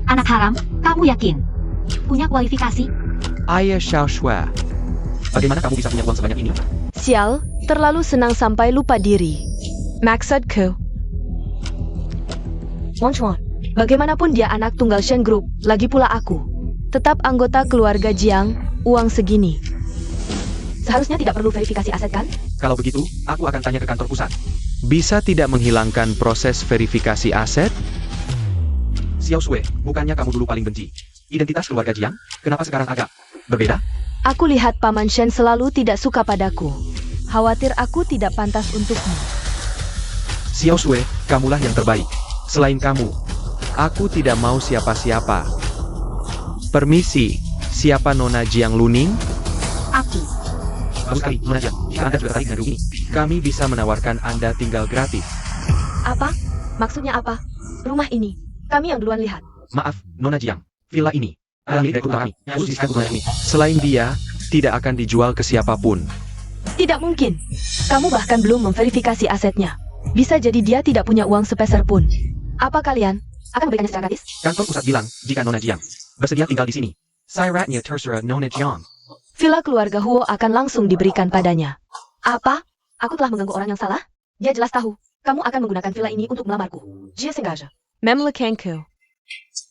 Anak haram, kamu yakin? Punya kualifikasi? Ayah Xiao Shui. Bagaimana kamu bisa punya uang sebanyak ini? Sial, terlalu senang sampai lupa diri. Maksudku. Wang Chuan, bagaimanapun dia anak tunggal Shen Group, lagi pula aku. Tetap anggota keluarga Jiang, uang segini. Seharusnya tidak perlu verifikasi aset kan? Kalau begitu, aku akan tanya ke kantor pusat. Bisa tidak menghilangkan proses verifikasi aset? Xiao Sui, bukannya kamu dulu paling benci identitas keluarga Jiang? Kenapa sekarang agak berbeda? Aku lihat Paman Shen selalu tidak suka padaku. Khawatir aku tidak pantas untukmu. Xiao Sui, kamulah yang terbaik. Selain kamu, aku tidak mau siapa-siapa. Permisi, siapa Nona Jiang Luning? Aku. Bagus sekali, Nona Jiang. Jika Anda sudah tertarik dengan rumah ini, kami bisa menawarkan Anda tinggal gratis. Apa? Maksudnya apa? Rumah ini, kami yang duluan lihat. Maaf, Nona Jiang. Villa ini adalah milik direktur kami. Yang harus disediakan untuk Nona kami. Selain dia, tidak akan dijual ke siapapun. Tidak mungkin. Kamu bahkan belum memverifikasi asetnya. Bisa jadi dia tidak punya uang sepeser pun. Apa kalian akan memberikannya secara gratis? Kantor pusat bilang, jika Nona Jiang bersedia tinggal di sini, Sairatnya terserah Nona Jiang. Villa keluarga Huo akan langsung diberikan padanya. Apa? Aku telah mengganggu orang yang salah? Dia jelas tahu. Kamu akan menggunakan villa ini untuk melamarku. Dia sengaja. Memle Kengku.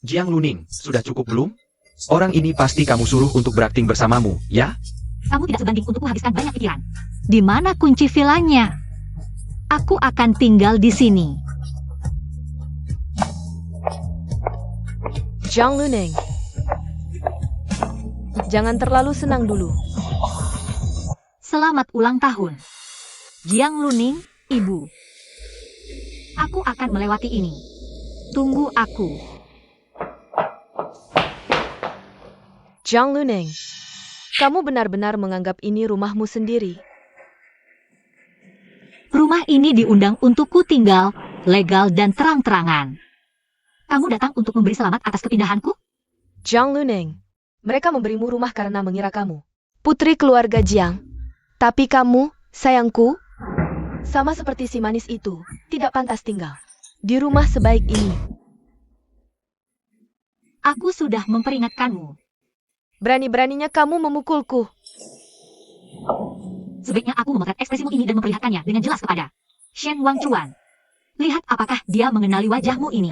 Jiang Luning, sudah cukup belum? Orang ini pasti kamu suruh untuk berakting bersamamu, ya? Kamu tidak sebanding untuk menghabiskan banyak pikiran. Di mana kunci villanya? Aku akan tinggal di sini. Jiang Luning. Jangan terlalu senang dulu. Selamat ulang tahun. Jiang Luning, Ibu. Aku akan melewati ini. Tunggu aku. Jiang Luning. Kamu benar-benar menganggap ini rumahmu sendiri. Rumah ini diundang untukku tinggal, legal dan terang-terangan. Kamu datang untuk memberi selamat atas kepindahanku? Jiang Luning. Mereka memberimu rumah karena mengira kamu putri keluarga Jiang. Tapi kamu, sayangku, sama seperti si manis itu, tidak pantas tinggal di rumah sebaik ini. Aku sudah memperingatkanmu. Berani-beraninya kamu memukulku. Sebaiknya aku memotret ekspresimu ini dan memperlihatkannya dengan jelas kepada Shen Wangchuan. Lihat apakah dia mengenali wajahmu ini.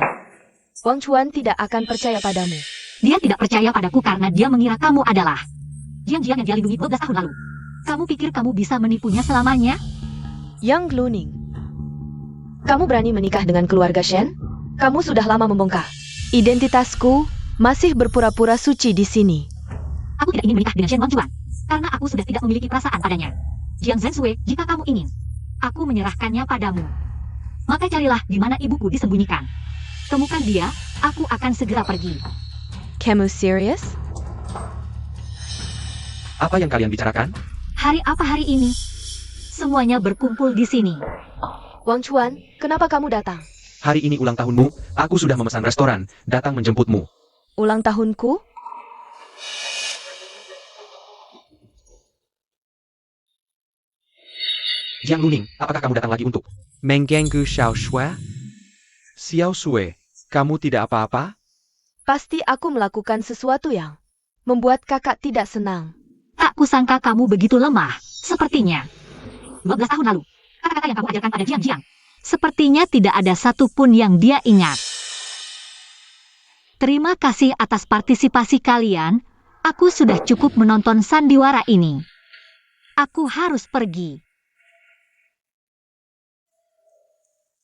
Wang Chuan tidak akan percaya padamu. Dia tidak percaya padaku karena dia mengira kamu adalah Jiang yang dia lindungi 12 tahun lalu. Kamu pikir kamu bisa menipunya selamanya? Yang Luning. Kamu berani menikah dengan keluarga Shen? Kamu sudah lama membongkar. Identitasku masih berpura-pura suci di sini. Aku tidak ingin menikah dengan Shen Wangchuan karena aku sudah tidak memiliki perasaan padanya. Jiang Zhenshui, jika kamu ingin, aku menyerahkannya padamu. Maka carilah di mana ibuku disembunyikan. Temukan dia, aku akan segera pergi. Kamu serius? Apa yang kalian bicarakan? Hari apa hari ini? Semuanya berkumpul di sini. Wang Chuan, kenapa kamu datang? Hari ini ulang tahunmu, aku sudah memesan restoran, datang menjemputmu. Ulang tahunku? Jiang Luning, apakah kamu datang lagi untuk mengganggu Xiao Shui? Xiao Shui, kamu tidak apa-apa? Pasti aku melakukan sesuatu yang membuat kakak tidak senang. Tak kusangka kamu begitu lemah, sepertinya. 12 tahun lalu, kata-kata yang kamu ajarkan pada Jiang, sepertinya tidak ada satupun yang dia ingat. Terima kasih atas partisipasi kalian. Aku sudah cukup menonton sandiwara ini. Aku harus pergi.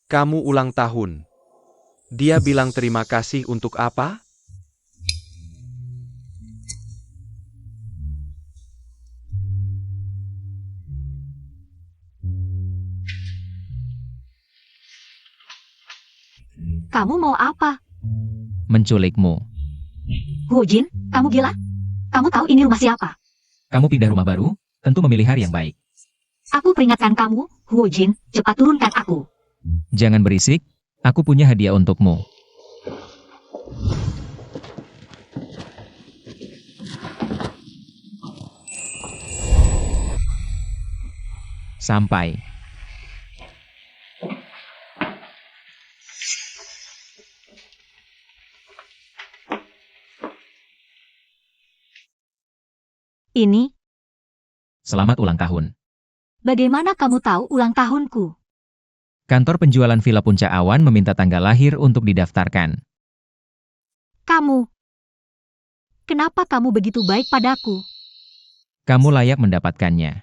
Kamu ulang tahun. Dia bilang terima kasih untuk apa? Kamu mau apa? Menculikmu. Huo Jin, kamu gila? Kamu tahu ini rumah siapa? Kamu pindah rumah baru, tentu memilih hari yang baik. Aku peringatkan kamu, Huo Jin, cepat turunkan aku. Jangan berisik, aku punya hadiah untukmu. Sampai. Ini, Selamat ulang tahun. bagaimana kamu tahu ulang tahunku? Kantor penjualan Villa Puncak Awan meminta tanggal lahir untuk didaftarkan. Kamu. Kenapa kamu begitu baik padaku? Kamu layak mendapatkannya.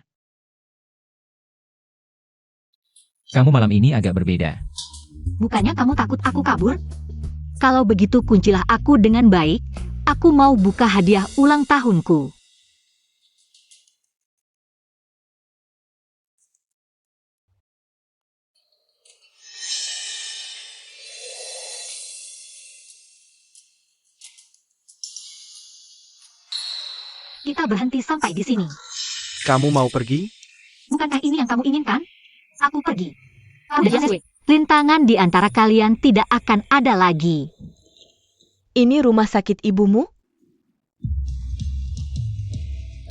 Kamu malam ini agak berbeda. Bukannya kamu takut aku kabur? Kalau begitu kuncilah aku dengan baik. Aku mau buka hadiah ulang tahunku. Kita berhenti sampai di sini. Kamu mau pergi? Bukankah ini yang kamu inginkan? Aku pergi. Kamu Jiang Zhenshui, Rintangan di antara kalian tidak akan ada lagi. Ini rumah sakit ibumu?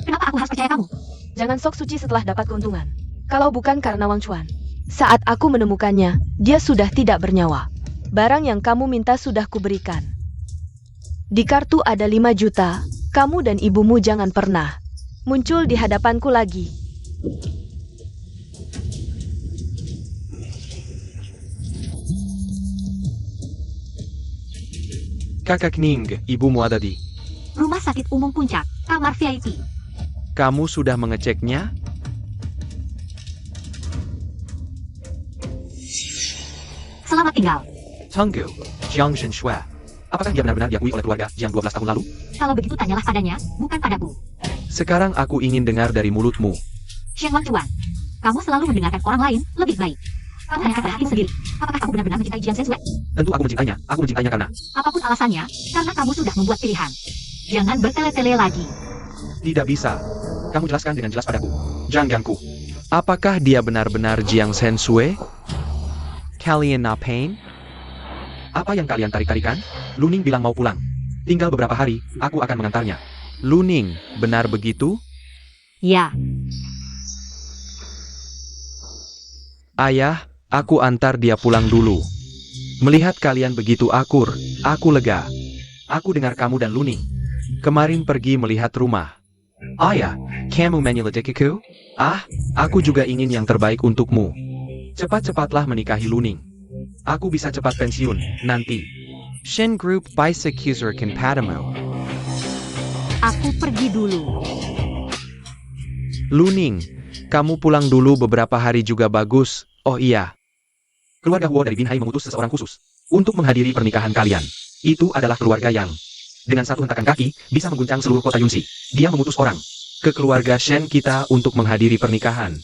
Kenapa aku harus percaya kamu? Jangan sok suci setelah dapat keuntungan. Kalau bukan karena Wang Chuan. Saat aku menemukannya, dia sudah tidak bernyawa. Barang yang kamu minta sudah kuberikan. Di kartu ada 5 juta. Kamu dan ibumu jangan pernah muncul di hadapanku lagi. Kakak Ning, ibumu ada di. Rumah sakit umum puncak, kamar VIP. Kamu sudah mengeceknya? Selamat tinggal. Tunggu, Jiang Shenshue. Apakah dia benar-benar diakui oleh keluarga Jiang 12 tahun lalu? Kalau begitu tanyalah padanya, bukan padaku. Sekarang aku ingin dengar dari mulutmu. Shen Wangchuan, kamu selalu mendengarkan orang lain lebih baik. Kamu hanya berhati sendiri. Apakah kamu benar-benar mencintai Jiang Sensue? Tentu aku mencintainya. Aku mencintainya karena Apapun alasannya, karena kamu sudah membuat pilihan. Jangan bertele-tele lagi. tidak bisa. Kamu jelaskan dengan jelas padaku. Jiang Gangku. Apakah dia benar-benar Jiang Sensue? Kalian ngapain? Apa yang kalian tarik-tarikan? Luning bilang mau pulang. Tinggal beberapa hari, aku akan mengantarnya. Luning, benar begitu? Ya, Ayah, aku antar dia pulang dulu. Melihat kalian begitu akur, aku lega. Aku dengar kamu dan Luning kemarin pergi melihat rumah. Ayah, kamu menyelidikiku? Aku juga ingin yang terbaik untukmu. Cepat-cepatlah menikahi Luning. Aku bisa cepat pensiun, nanti. Shen Group Bisecuserkan padamu. aku pergi dulu. Luning, kamu pulang dulu beberapa hari juga bagus. Oh iya. Keluarga Huo dari Binhai memutus seseorang khusus untuk menghadiri pernikahan kalian. Itu adalah keluarga yang dengan satu hentakan kaki bisa mengguncang seluruh kota Yunxi. Dia mengutus orang ke keluarga Shen kita untuk menghadiri pernikahan.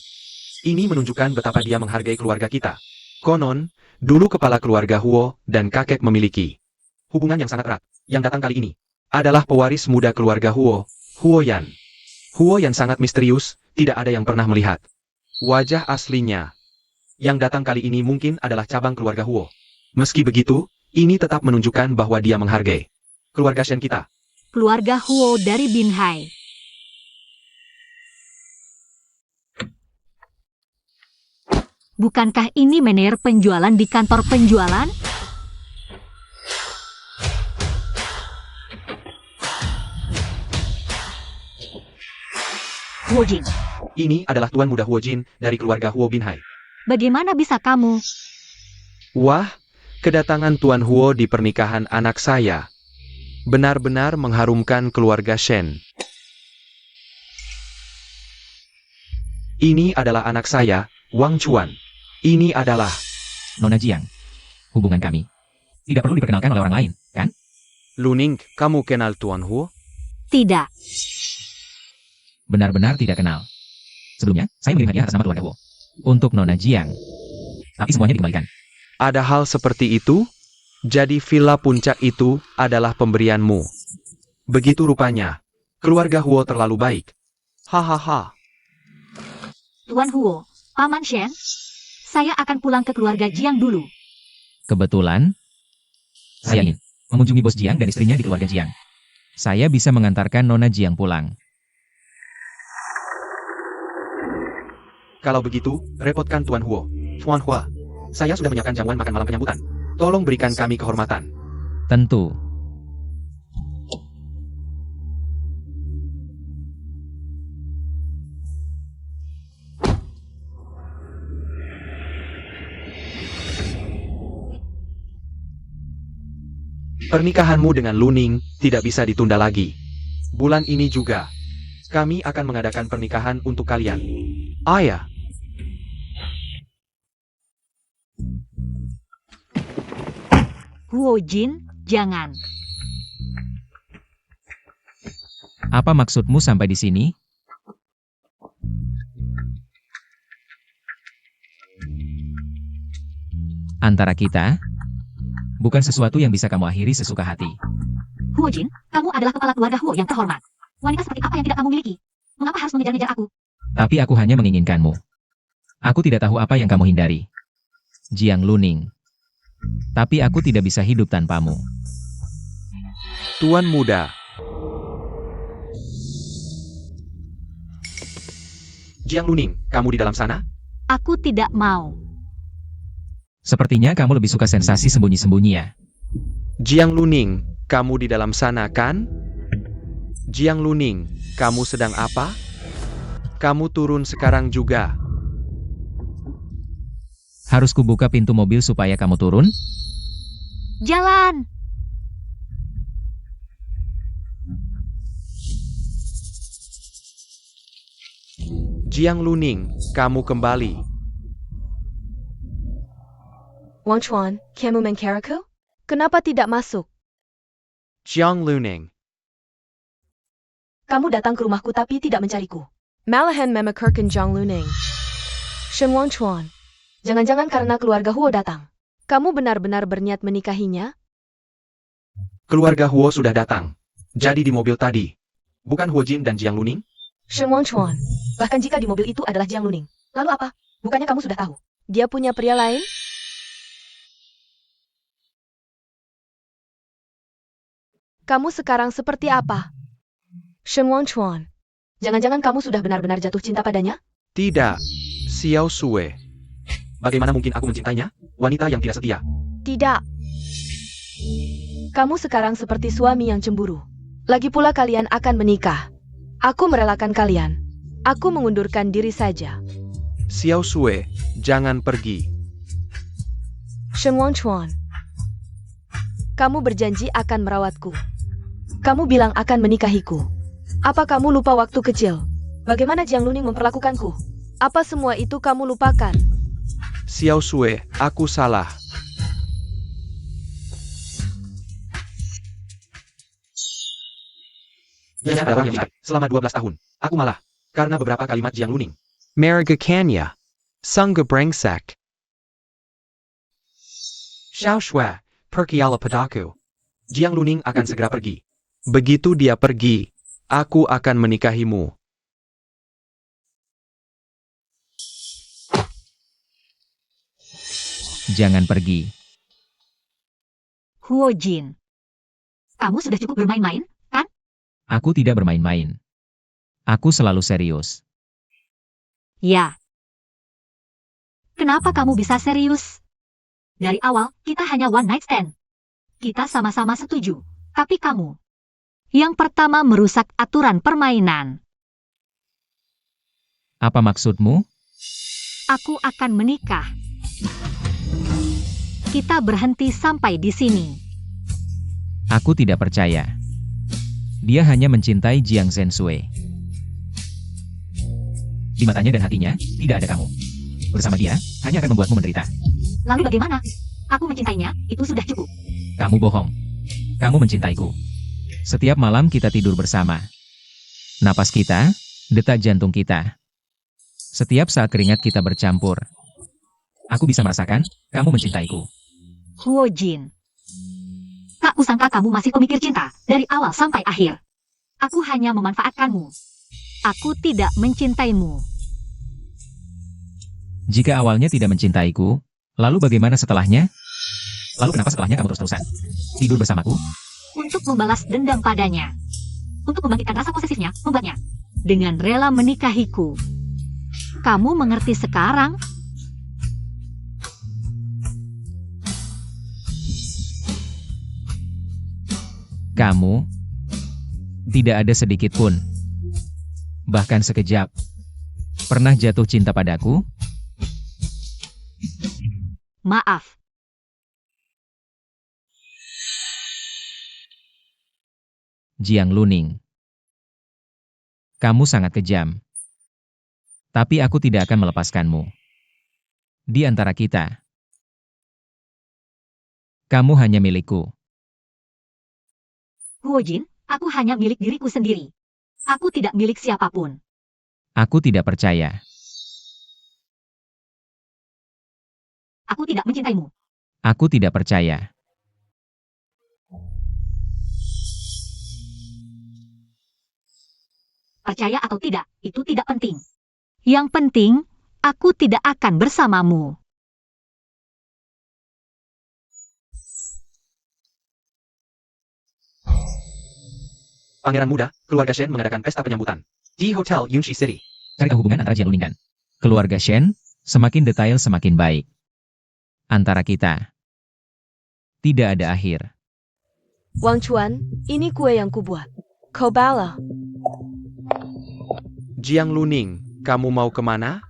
Ini menunjukkan betapa dia menghargai keluarga kita. Konon, dulu kepala keluarga Huo dan kakek memiliki hubungan yang sangat erat. Yang datang kali ini adalah pewaris muda keluarga Huo, Huo Yan. Huo Yan sangat misterius, tidak ada yang pernah melihat wajah aslinya. Yang datang kali ini mungkin adalah cabang keluarga Huo. Meski begitu, ini tetap menunjukkan bahwa dia menghargai keluarga Shen kita. Keluarga Huo dari Binhai. Bukankah ini manajer penjualan di kantor penjualan? Huo Jin, Ini adalah tuan muda Huo Jin dari keluarga Huo Binhai. bagaimana bisa kamu? Wah, kedatangan Tuan Huo di pernikahan anak saya benar-benar mengharumkan keluarga Shen. Ini adalah anak saya, Wang Chuan. Ini adalah Nona Jiang. Hubungan kami tidak perlu diperkenalkan oleh orang lain, kan? Luning. Kamu kenal Tuan Huo? Tidak. Benar-benar tidak kenal. Sebelumnya, saya mengirim hadiah atas nama keluarga Huo. Untuk Nona Jiang. Tapi semuanya dikembalikan. Ada hal seperti itu? Jadi villa puncak itu adalah pemberianmu. Begitu rupanya. Keluarga Huo terlalu baik. Hahaha. Tuan Huo, Paman Shen, saya akan pulang ke keluarga Jiang dulu. Kebetulan, saya ingin mengunjungi bos Jiang dan istrinya di keluarga Jiang. Saya bisa mengantarkan Nona Jiang pulang. Kalau begitu, repotkan Tuan Huo. Tuan Hua, saya sudah menyiapkan jamuan makan malam penyambutan. Tolong berikan kami kehormatan. Tentu. Pernikahanmu dengan Luning tidak bisa ditunda lagi. Bulan ini juga, kami akan mengadakan pernikahan untuk kalian. Ayah. Huo Jin, jangan. Apa maksudmu sampai di sini? Antara kita, bukan sesuatu yang bisa kamu akhiri sesuka hati. Huo Jin, kamu adalah kepala keluarga Huo yang terhormat. Wanita seperti apa yang tidak kamu miliki? Mengapa harus mengejar-ngejar aku? Tapi aku hanya menginginkanmu. Aku tidak tahu apa yang kamu hindari. Jiang Luning. Tapi aku tidak bisa hidup tanpamu. Tuan muda. Jiang Luning, kamu di dalam sana? Aku tidak mau. Sepertinya kamu lebih suka sensasi sembunyi-sembunyi ya. Jiang Luning, kamu di dalam sana kan? Jiang Luning, kamu sedang apa? Kamu turun sekarang juga. Harus kubuka pintu mobil supaya kamu turun? Jalan! Jiang Luning, kamu kembali. Wang Chuan, kamu mengkiraku? Kenapa tidak masuk? Jiang Luning, Kamu datang ke rumahku tapi tidak mencariku. Malahan memikirkan Jiang Luning. Shen Wang Chuan. Jangan-jangan karena keluarga Huo datang. Kamu benar-benar berniat menikahinya? keluarga Huo sudah datang. Jadi di mobil tadi. Bukan Huo Jin dan Jiang Luning? Shen Wang Chuan. Bahkan jika di mobil itu adalah Jiang Luning. Lalu apa? Bukannya kamu sudah tahu? Dia punya pria lain? Kamu sekarang seperti apa? Shen Wang Chuan. Jangan-jangan kamu sudah benar-benar jatuh cinta padanya? Tidak. Xiao Sue. Bagaimana mungkin aku mencintainya? Wanita yang tidak setia. Tidak. Kamu sekarang seperti suami yang cemburu. Lagi pula kalian akan menikah. Aku merelakan kalian. Aku mengundurkan diri saja. Xiao Sue, jangan pergi. Shen Wang Chuan. Kamu berjanji akan merawatku. Kamu bilang akan menikahiku. Apa kamu lupa waktu kecil? Bagaimana Jiang Luning memperlakukanku? Apa semua itu kamu lupakan? Xiao Sue, aku salah. Dia adalah orang yang baik. Selama 12 tahun. Aku malah. Karena beberapa kalimat Jiang Luning. Merigakanya. Sangga brengsek. Xiao Shui, pergilah padaku. Jiang Luning akan segera pergi. Begitu dia pergi, aku akan menikahimu. Jangan pergi. Huo Jin. Kamu sudah cukup bermain-main, kan? Aku tidak bermain-main. Aku selalu serius. Ya. Kenapa kamu bisa serius? Dari awal, kita hanya one night stand. Kita sama-sama setuju. Tapi kamu, yang pertama merusak aturan permainan. Apa maksudmu? Aku akan menikah. Kita berhenti sampai di sini. Aku tidak percaya. Dia hanya mencintai Jiang Zhensui. Di matanya dan hatinya, tidak ada kamu. Bersama dia, hanya akan membuatmu menderita. Lalu bagaimana? Aku mencintainya, itu sudah cukup. Kamu bohong. Kamu mencintaiku. Setiap malam kita tidur bersama. Napas kita, detak jantung kita. Setiap saat keringat kita bercampur. Aku bisa merasakan, kamu mencintaiku. Huo Jin. Tak kusangka kamu masih pemikir cinta, dari awal sampai akhir. Aku hanya memanfaatkanmu. Aku tidak mencintaimu. Jika awalnya tidak mencintaiku, lalu bagaimana setelahnya? Lalu kenapa setelahnya kamu terus-terusan tidur bersamaku? Untuk membalas dendam padanya. Untuk membangkitkan rasa posesifnya, membuatnya dengan rela menikahiku. Kamu mengerti sekarang? Kamu tidak ada sedikit pun, bahkan sekejap, pernah jatuh cinta padaku? Maaf. Jiang Luning. Kamu sangat kejam. Tapi aku tidak akan melepaskanmu. Di antara kita, kamu hanya milikku. Huo Jin, aku hanya milik diriku sendiri. Aku tidak milik siapapun. Aku tidak percaya. Aku tidak mencintaimu. Aku tidak percaya. Percaya atau tidak, itu tidak penting. Yang penting, aku tidak akan bersamamu. Pangeran muda, keluarga Shen mengadakan pesta penyambutan di Hotel Yunshi City. Cari tahu hubungan antara Jiang Luning dan keluarga Shen, semakin detail semakin baik. Antara kita, tidak ada akhir. Wang Chuan, ini kue yang kubuat. Kau bawa. Jiang Luning, kamu mau kemana?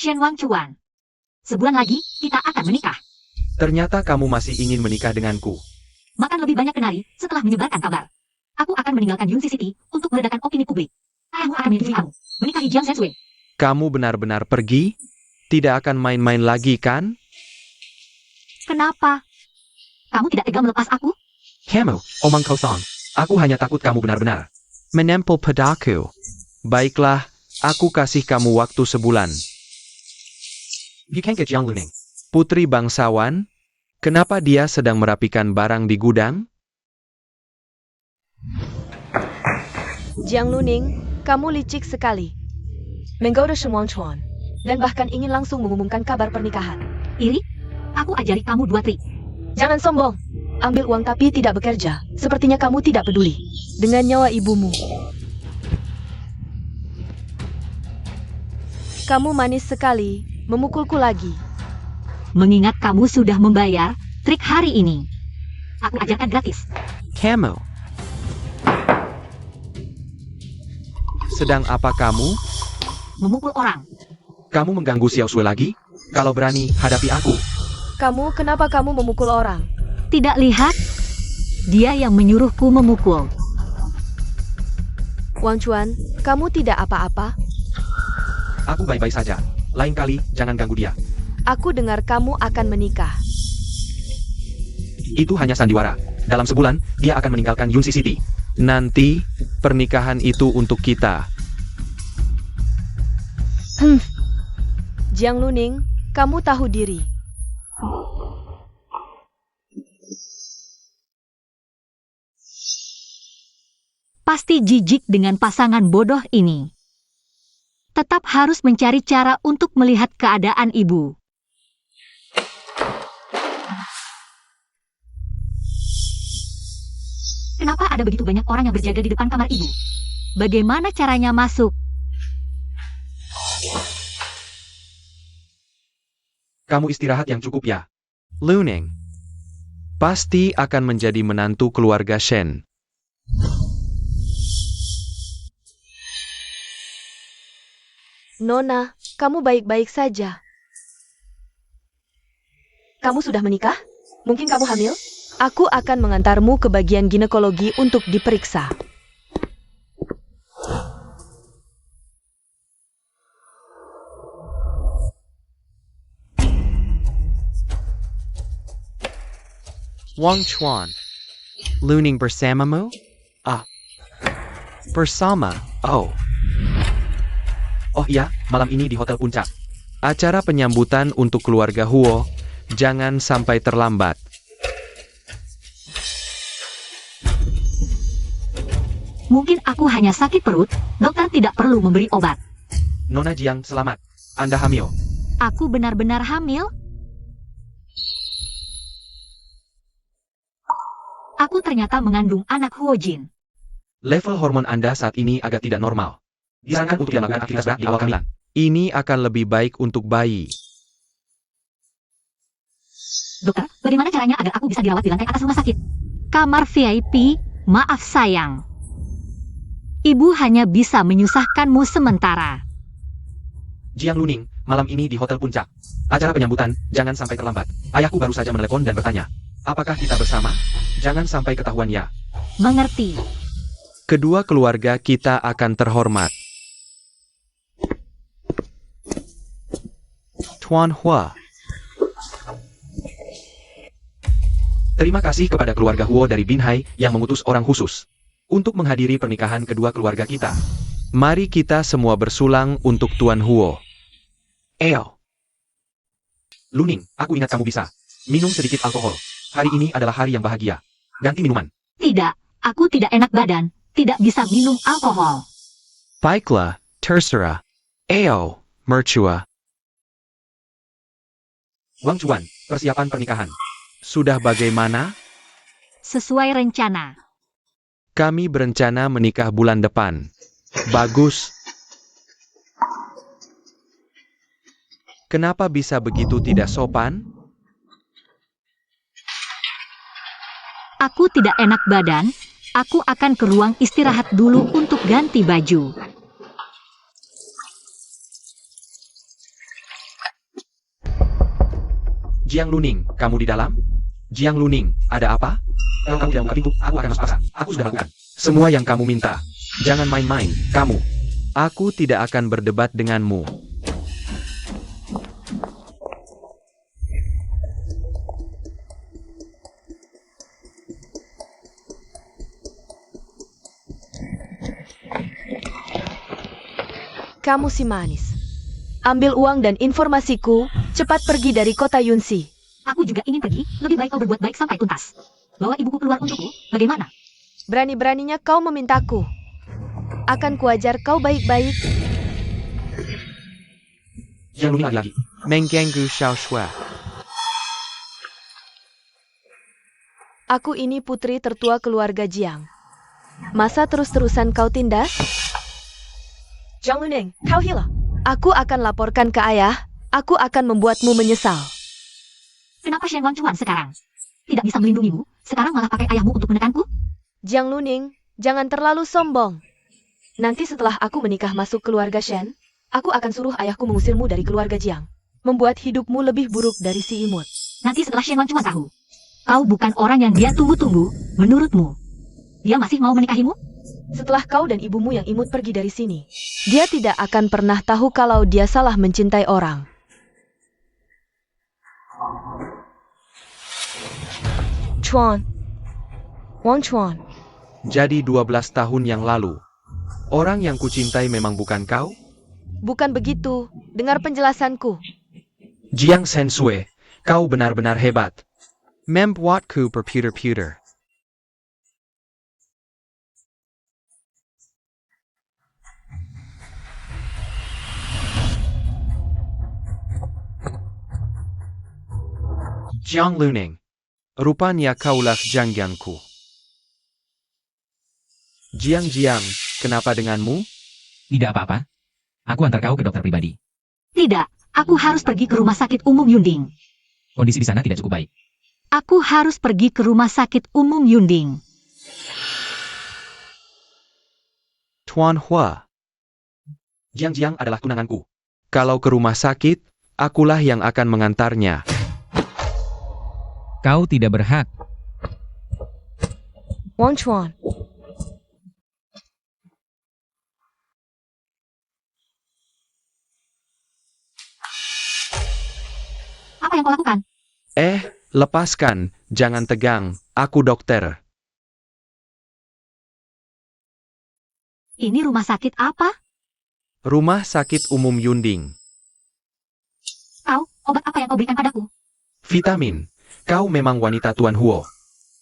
Shen Wang Chuan. Sebulan lagi, kita akan menikah. Ternyata kamu masih ingin menikah denganku. Makan lebih banyak kenari setelah menyebarkan kabar. Aku akan meninggalkan Yunshi City untuk meredakan opini publik. Ayahmu akan menyetujui kamu menikahi Jiang Shensui. Kamu benar-benar pergi? Tidak akan main-main lagi, kan? Kenapa? Kamu tidak tega melepas aku? Kamu, omong kosong. Aku hanya takut kamu benar-benar menempel padaku. Baiklah, aku kasih kamu waktu sebulan. You can't get Jiang Luning. Putri bangsawan, kenapa dia sedang merapikan barang di gudang? Jiang Luning, kamu licik sekali. Menggoda Shen Wang Chuan. Dan bahkan ingin langsung mengumumkan kabar pernikahan. Iri? Aku ajari kamu 2 trik. Jangan sombong. Ambil uang tapi tidak bekerja. Sepertinya kamu tidak peduli dengan nyawa ibumu. Kamu manis sekali, memukulku lagi. Mengingat kamu sudah membayar trik hari ini. Aku ajarkan gratis. Kamu. Sedang apa kamu? Memukul orang. Kamu mengganggu Xiao Sui lagi? Kalau berani, hadapi aku. Kenapa kamu memukul orang? Tidak lihat? Dia yang menyuruhku memukul. Wang Chuan, kamu tidak apa-apa? Aku baik-baik saja. Lain kali, jangan ganggu dia. Aku dengar kamu akan menikah. Itu hanya sandiwara. Dalam sebulan, dia akan meninggalkan Yunshi City. Nanti, pernikahan itu untuk kita. Jiang Luning, kamu tahu diri. Pasti jijik dengan pasangan bodoh ini. Tetap harus mencari cara untuk melihat keadaan ibu. Kenapa ada begitu banyak orang yang berjaga di depan kamar ibu? Bagaimana caranya masuk? Kamu istirahat yang cukup ya. Luning. Pasti akan menjadi menantu keluarga Shen. Nona, kamu baik-baik saja. Kamu sudah menikah? Mungkin kamu hamil? Aku akan mengantarmu ke bagian ginekologi untuk diperiksa. Wang Chuan. Luning bersamamu? Bersama. Oh iya, malam ini di Hotel Puncak. Acara penyambutan untuk keluarga Huo. Jangan sampai terlambat. Mungkin aku hanya sakit perut, dokter tidak perlu memberi obat. Nona Jiang, selamat. Anda hamil. Aku benar-benar hamil? Aku ternyata mengandung anak Huo Jin. Level hormon Anda saat ini agak tidak normal. Disarankan untuk tidak melakukan aktivitas berat di awal kehamilan. Ini akan lebih baik untuk bayi. Dokter, bagaimana caranya agar aku bisa dirawat di lantai atas rumah sakit? Kamar VIP, maaf sayang. Ibu hanya bisa menyusahkanmu sementara. Jiang Luning, malam ini di Hotel Puncak. Acara penyambutan, jangan sampai terlambat. Ayahku baru saja menelepon dan bertanya, apakah kita bersama? Jangan sampai ketahuan ya. Mengerti. Kedua keluarga kita akan terhormat. Tuan Hua. Terima kasih kepada keluarga Huo dari Binhai yang mengutus orang khusus untuk menghadiri pernikahan kedua keluarga kita. Mari kita semua bersulang untuk Tuan Huo. Luning, aku ingat kamu bisa minum sedikit alkohol. Hari ini adalah hari yang bahagia. Ganti minuman. Tidak, aku tidak enak badan. tidak bisa minum alkohol. Baiklah, terserah. Ayo, mercua. Wang Chuan, persiapan pernikahan. Sudah bagaimana? Sesuai rencana. Kami berencana menikah bulan depan. Bagus. Kenapa bisa begitu tidak sopan? Aku tidak enak badan. Aku akan ke ruang istirahat dulu untuk ganti baju. Jiang Luning, kamu di dalam? Jiang Luning, ada apa? Kalau kamu tidak buka pintu, aku akan masuk paksa. Aku sudah lakukan semua yang kamu minta. Jangan main-main, kamu. Aku tidak akan berdebat denganmu. Kamu si manis. Ambil uang dan informasiku, cepat pergi dari kota Yunxi. Aku juga ingin pergi. Lebih baik kau berbuat baik sampai tuntas. Bawa ibuku keluar untukku. Bagaimana? Berani-beraninya kau memintaku. Akan kuajar kau baik-baik. Jiang Luning lagi-lagi. Mengganggu Xiao Shui. Aku ini putri tertua keluarga Jiang. Masa terus-terusan kau tindas? Jiang Luning, kau hilang. Aku akan laporkan ke ayah. Aku akan membuatmu menyesal. Kenapa Shen Wang Chuan sekarang? Tidak bisa melindungimu, sekarang malah pakai ayahmu untuk menekanku? Jiang Luning, jangan terlalu sombong. Nanti setelah aku menikah masuk keluarga Shen, aku akan suruh ayahku mengusirmu dari keluarga Jiang. Membuat hidupmu lebih buruk dari si imut. Nanti setelah Shen Wang Chuan tahu, kau bukan orang yang dia tunggu-tunggu, menurutmu. Dia masih mau menikahimu? Setelah kau dan ibumu yang imut pergi dari sini, dia tidak akan pernah tahu kalau dia salah mencintai orang. Chuan. Wang Chuan. Jadi 12 tahun yang lalu. Orang yang kucintai memang bukan kau? Bukan begitu. Dengar penjelasanku. Jiang Sensui, kau benar-benar hebat. Membuatku berputar-putar. Jiang Luning, rupanya kaulah jangganku. Jiang, kenapa denganmu? Tidak apa-apa. Aku antar kau ke dokter pribadi. Tidak, aku harus pergi ke rumah sakit umum Yunding. Kondisi di sana tidak cukup baik. Aku harus pergi ke rumah sakit umum Yunding. Tuan Hua. Jiang adalah tunanganku. Kalau ke rumah sakit, akulah yang akan mengantarnya. Kau tidak berhak. Wang Chuan. Apa yang kau lakukan? Lepaskan, jangan tegang, aku dokter. Ini rumah sakit apa? Rumah sakit umum Yunding. Kau, obat apa yang kau berikan padaku? Vitamin. Kau memang wanita Tuan Huo.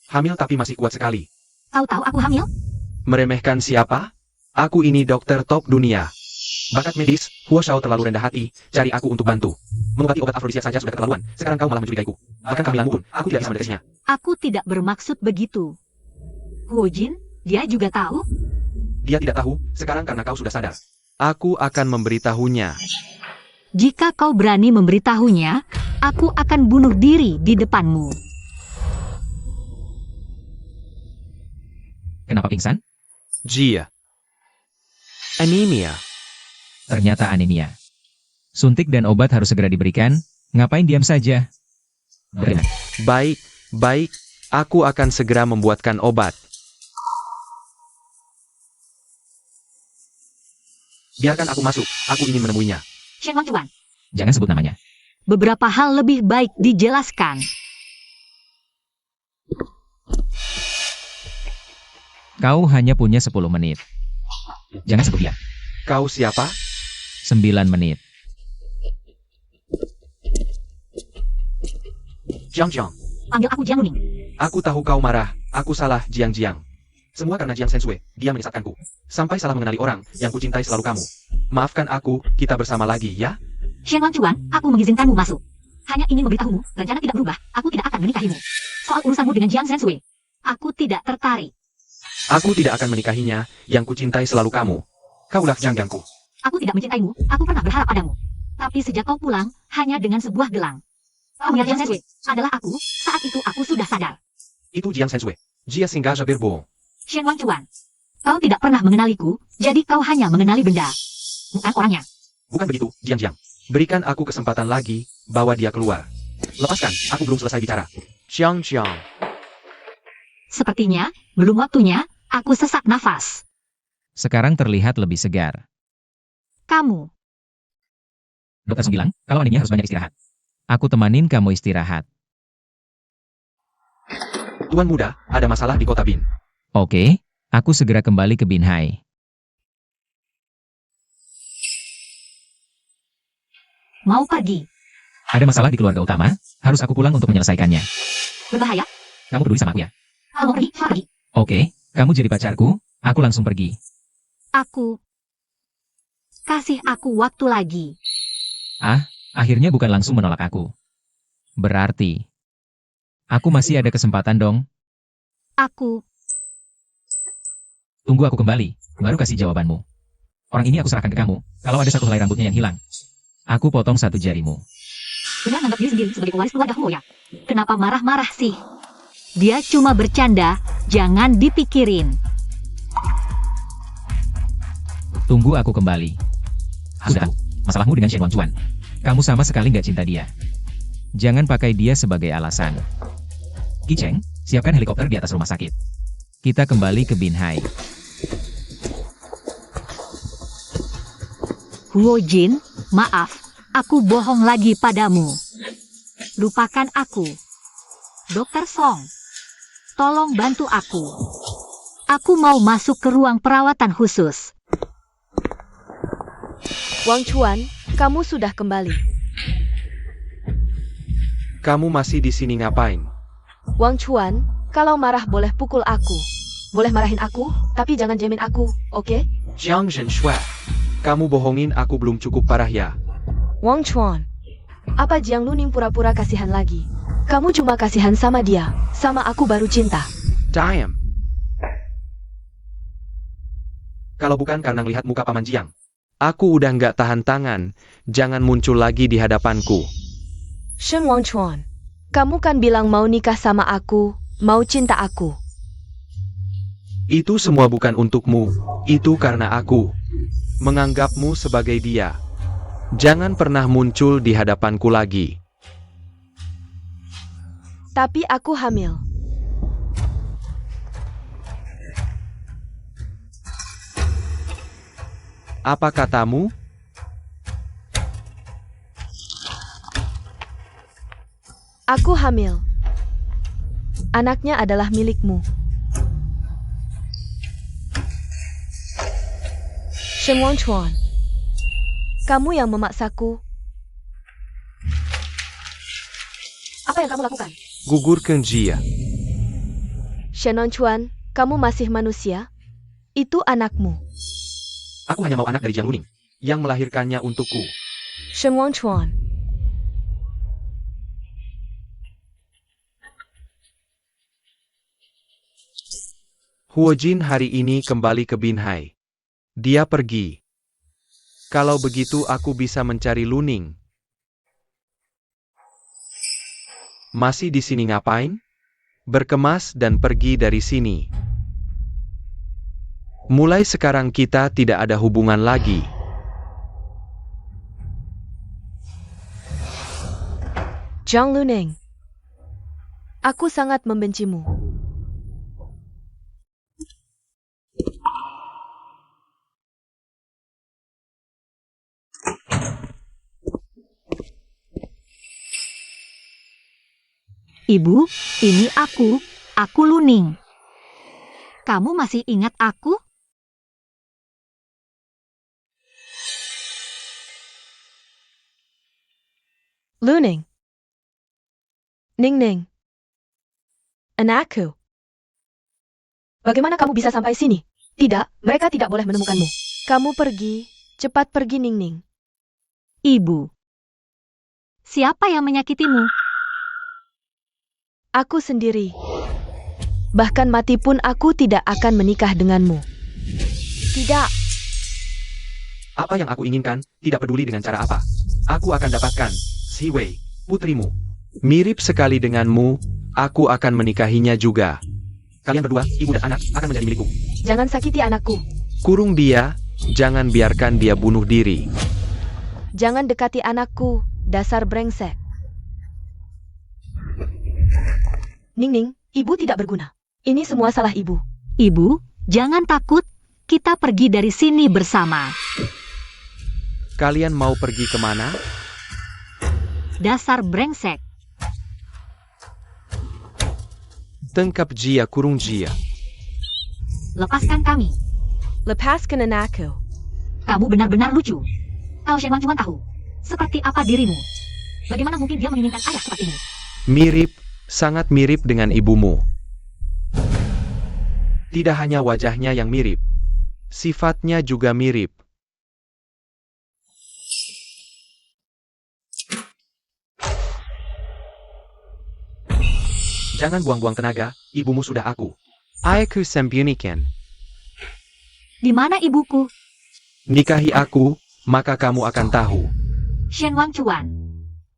Hamil tapi masih kuat sekali. Kau tahu aku hamil? Meremehkan siapa? Aku ini dokter top dunia. Bakat medis, Huo Shao terlalu rendah hati, cari aku untuk bantu. Mengobati obat afrodisiak saja sudah keterlaluan, sekarang kau malah mencurigaiku. Bahkan kehamilanmu pun, aku tidak bisa mendeteksinya. Aku tidak bermaksud begitu. Huo Jin, dia juga tahu? Dia tidak tahu, sekarang karena kau sudah sadar. Aku akan memberitahunya. Jika kau berani memberitahunya, aku akan bunuh diri di depanmu. Kenapa pingsan? Jia. Anemia. Ternyata anemia. Suntik dan obat harus segera diberikan. Ngapain diam saja? Berikan. Baik. Aku akan segera membuatkan obat. Biarkan aku masuk, aku ingin menemuinya. Shen Wang Chuan, Jangan sebut namanya. beberapa hal lebih baik dijelaskan. Kau hanya punya 10 menit. Jangan sebut dia. Kau siapa? 9 menit. Jiang. Panggil aku Jiang Luning. Aku tahu kau marah, aku salah, Jiang. Semua karena Jiang Sensue, dia menyesatkanku. Sampai salah mengenali orang yang kucintai selalu kamu. Maafkan aku, kita bersama lagi, ya? Shen Wangchuan, aku mengizinkanmu masuk. Hanya ingin memberitahumu, rencana tidak berubah, aku tidak akan menikahimu. Soal urusanmu dengan Jiang Sensue, aku tidak tertarik. Aku tidak akan menikahinya, yang kucintai selalu kamu. Kaulah janggangku. Aku tidak mencintaimu, aku pernah berharap padamu. Tapi sejak kau pulang, hanya dengan sebuah gelang. Kau mengenal Jiang Sensue, adalah aku, saat itu aku sudah sadar. Itu Jiang Sensue. Jia sengaja berbohong. Shen Wangchuan, kau tidak pernah mengenaliku, jadi kau hanya mengenali benda. Bukan orangnya. Bukan begitu, Jiang. Berikan aku kesempatan lagi, bawa dia keluar. Lepaskan, aku belum selesai bicara. Jiang. Sepertinya, belum waktunya, aku sesak nafas. Sekarang terlihat lebih segar. Kamu, Dokter Song bilang, kalau adiknya harus banyak istirahat. Aku temanin kamu istirahat. Tuan muda, ada masalah di kota Bin. Oke, aku segera kembali ke Binhai. mau pergi. Ada masalah di keluarga utama, harus aku pulang untuk menyelesaikannya. Berbahaya? Kamu peduli sama aku ya? Kau mau pergi? Pergi. Oke, kamu jadi pacarku, aku langsung pergi. Aku. Kasih aku waktu lagi. Akhirnya bukan langsung menolak aku. Berarti, aku masih ada kesempatan dong. Aku. Tunggu aku kembali, baru kasih jawabanmu. Orang ini aku serahkan ke kamu, kalau ada satu helai rambutnya yang hilang. Aku potong satu jarimu. Sudah menganggap diri sendiri sebagai pewaris keluarga Huo ya? Kenapa marah-marah sih? Dia cuma bercanda, jangan dipikirin. Tunggu aku kembali. Sudah tahu, masalahmu dengan Shen Wangchuan. Kamu sama sekali nggak cinta dia. Jangan pakai dia sebagai alasan. Qi Cheng, siapkan helikopter di atas rumah sakit. Kita kembali ke Binhai. Huo Jin, maaf, aku bohong lagi padamu. Lupakan aku. Dokter Song, tolong bantu aku. Aku mau masuk ke ruang perawatan khusus. Wang Chuan, kamu sudah kembali. Kamu masih di sini ngapain? Wang Chuan, kalau marah boleh pukul aku. Boleh marahin aku, tapi jangan jamin aku, oke? Jiang Zhenshui. Kamu bohongin aku belum cukup parah ya? Wang Chuan, apa Jiang Luning pura-pura kasihan lagi? Kamu cuma kasihan sama dia, sama aku baru cinta. Damn. Kalau bukan karena ngelihat muka Paman Jiang, aku udah nggak tahan tangan. Jangan muncul lagi di hadapanku. Shen Wang Chuan, kamu kan bilang mau nikah sama aku, mau cinta aku. Itu semua bukan untukmu. Itu karena aku menganggapmu sebagai dia. Jangan pernah muncul di hadapanku lagi. Tapi aku hamil. Apa katamu? Aku hamil. Anaknya adalah milikmu. Shen Wang Chuan, kamu yang memaksaku. Apa yang kamu lakukan? Gugurkan Jia. Shen Wang Chuan, kamu masih manusia? Itu anakmu. Aku hanya mau anak dari Jiang Luning yang melahirkannya untukku. Shen Wang Chuan. Huo Jin hari ini kembali ke Binhai. Dia pergi. Kalau begitu aku bisa mencari Luning. Masih di sini ngapain? Berkemas dan pergi dari sini. Mulai sekarang kita tidak ada hubungan lagi. Jiang Luning. Aku sangat membencimu. Ibu, ini aku Luning. Kamu masih ingat aku? Luning. Ning Ning. Anakku. Bagaimana kamu bisa sampai sini? Tidak, mereka tidak boleh menemukanmu. Kamu pergi, cepat pergi Ningning. Ibu. Siapa yang menyakitimu? Aku sendiri. Bahkan mati pun aku tidak akan menikah denganmu. Tidak. Apa yang aku inginkan, tidak peduli dengan cara apa. Aku akan dapatkan, Si Wei, putrimu. Mirip sekali denganmu, aku akan menikahinya juga. Kalian berdua, ibu dan anak, akan menjadi milikku. Jangan sakiti anakku. Kurung dia, jangan biarkan dia bunuh diri. Jangan dekati anakku, dasar brengsek. Ningning, ibu tidak berguna. Ini semua salah ibu. Ibu, jangan takut. Kita pergi dari sini bersama. Kalian mau pergi kemana? Dasar brengsek. Tangkap Jia, kurung Jia. Lepaskan kami. Lepaskan anakku. Kamu benar-benar lucu. Tao Shen Wang cuma tahu. Seperti apa dirimu? Bagaimana mungkin dia menginginkan ayah sepertimu? Mirip, sangat mirip dengan ibumu. Tidak hanya wajahnya yang mirip, sifatnya juga mirip. Jangan buang-buang tenaga, ibumu sudah aku. Aku sembunyikan. Di mana ibuku? Nikahi aku, maka kamu akan tahu. Shen Wang Chuan.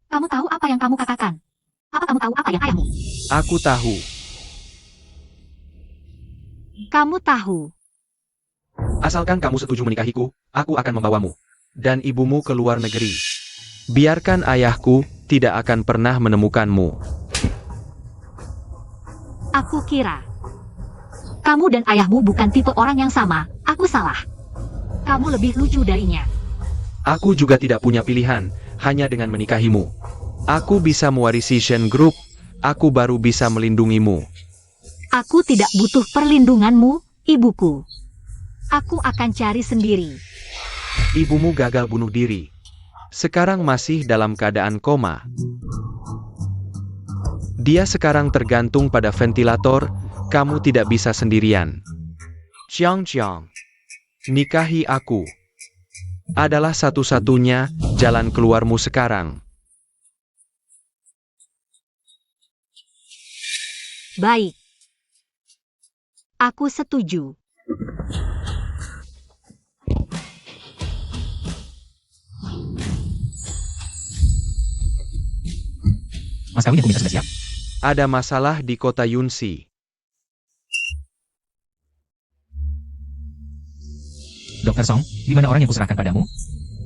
Kamu tahu apa yang kamu katakan? Apa kamu tahu apa yang ayahmu? Aku tahu. Kamu tahu. Asalkan kamu setuju menikahiku, aku akan membawamu dan ibumu ke luar negeri. Biarkan ayahku tidak akan pernah menemukanmu. Aku kira kamu dan ayahmu bukan tipe orang yang sama. Aku salah. Kamu lebih lucu darinya. Aku juga tidak punya pilihan, hanya dengan menikahimu. Aku bisa mewarisi Shen Group, aku baru bisa melindungimu. Aku tidak butuh perlindunganmu, ibuku. Aku akan cari sendiri. Ibumu gagal bunuh diri. Sekarang masih dalam keadaan koma. Dia sekarang tergantung pada ventilator, kamu tidak bisa sendirian. Chiang, nikahi aku. Adalah satu-satunya jalan keluarmu sekarang. Baik. Aku setuju. Mas kawin yang kuminta sudah siap. Ada masalah di kota Yunxi. Dr. Song, di mana orang yang kuserahkan padamu?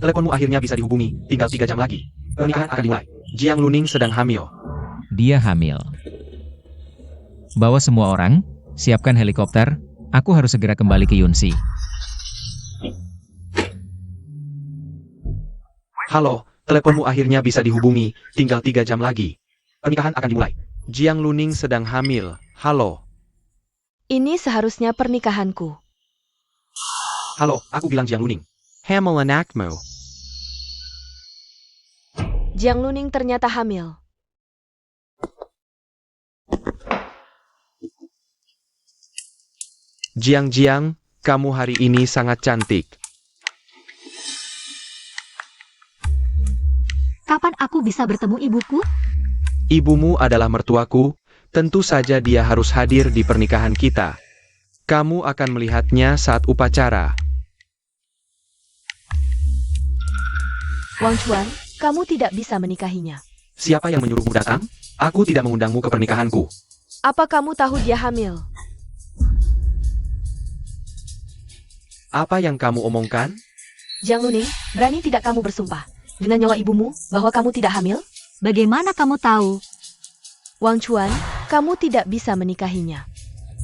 Teleponmu akhirnya bisa dihubungi, tinggal 3 jam lagi. Pernikahan akan dimulai. Jiang Luning sedang hamil. Dia hamil. Bawa semua orang, siapkan helikopter, aku harus segera kembali ke Yunxi. Halo, teleponmu akhirnya bisa dihubungi, tinggal 3 jam lagi. Pernikahan akan dimulai. Jiang Luning sedang hamil. Halo. Ini seharusnya pernikahanku. Halo, aku bilang Jiang Luning. Hamil anakmu. Jiang Luning ternyata hamil. Jiang, kamu hari ini sangat cantik. Kapan aku bisa bertemu ibuku? Ibumu adalah mertuaku, tentu saja dia harus hadir di pernikahan kita. Kamu akan melihatnya saat upacara. Wang Chuan, kamu tidak bisa menikahinya. Siapa yang menyuruhmu datang? Aku tidak mengundangmu ke pernikahanku. Apa kamu tahu dia hamil? Apa yang kamu omongkan? Jiang Luning, berani tidak kamu bersumpah dengan nyawa ibumu bahwa kamu tidak hamil? Bagaimana kamu tahu? Wang Chuan, kamu tidak bisa menikahinya.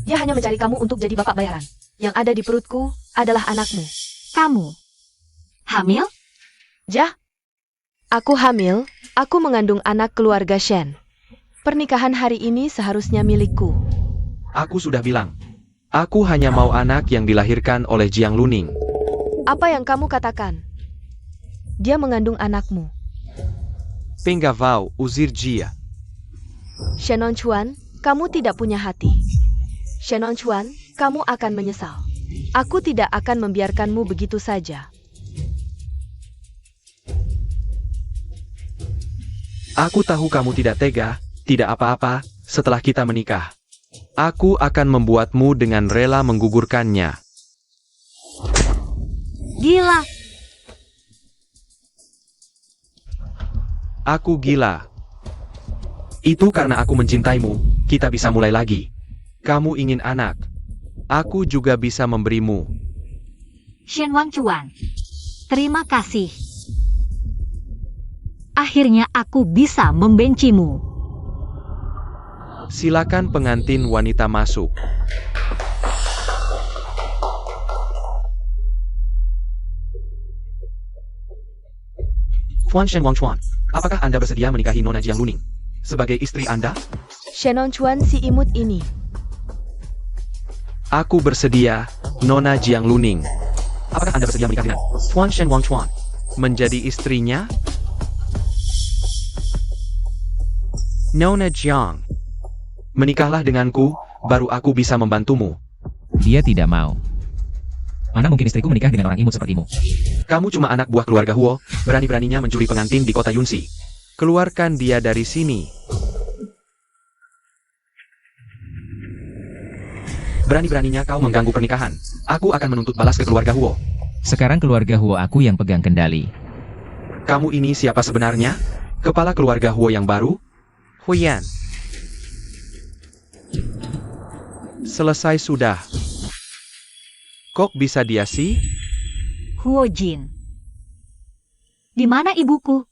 Dia hanya mencari kamu untuk jadi bapak bayaran. Yang ada di perutku adalah anakmu. Kamu hamil? Jah, aku hamil, aku mengandung anak keluarga Shen. Pernikahan hari ini seharusnya milikku. Aku sudah bilang. Aku hanya mau anak yang dilahirkan oleh Jiang Luning. Apa yang kamu katakan? Dia mengandung anakmu. Penggavau, uzir Jia. Shannon Chuan, kamu tidak punya hati. Shannon Chuan, Kamu akan menyesal. Aku tidak akan membiarkanmu begitu saja. Aku tahu kamu tidak tega, tidak apa-apa, setelah kita menikah. Aku akan membuatmu dengan rela menggugurkannya. Gila, Aku gila. Itu karena aku mencintaimu, kita bisa mulai lagi. Kamu ingin anak. Aku juga bisa memberimu. Shen Wangchuan. Terima kasih. Akhirnya aku bisa membencimu. Silakan pengantin wanita masuk. Fuan Shen Wangchuan, apakah Anda bersedia menikahi Nona Jiang Luning sebagai istri Anda? Shannon Chuan si imut ini. Aku bersedia, Nona Jiang Luning. Apakah Anda bersedia menikah dengan Fuan Shen Wangchuan menjadi istrinya? Nona Jiang, menikahlah denganku, baru aku bisa membantumu. Dia tidak mau. Mana mungkin istriku menikah dengan orang imut sepertimu? Kamu cuma anak buah keluarga Huo, berani-beraninya mencuri pengantin di kota Yunxi. Keluarkan dia dari sini. Berani-beraninya kau mengganggu pernikahan. Aku akan menuntut balas ke keluarga Huo. Sekarang keluarga Huo aku yang pegang kendali. Kamu ini siapa sebenarnya? Kepala keluarga Huo yang baru? Huyan. Selesai sudah. Kok bisa dia sih? Huo Jin. Di mana ibuku?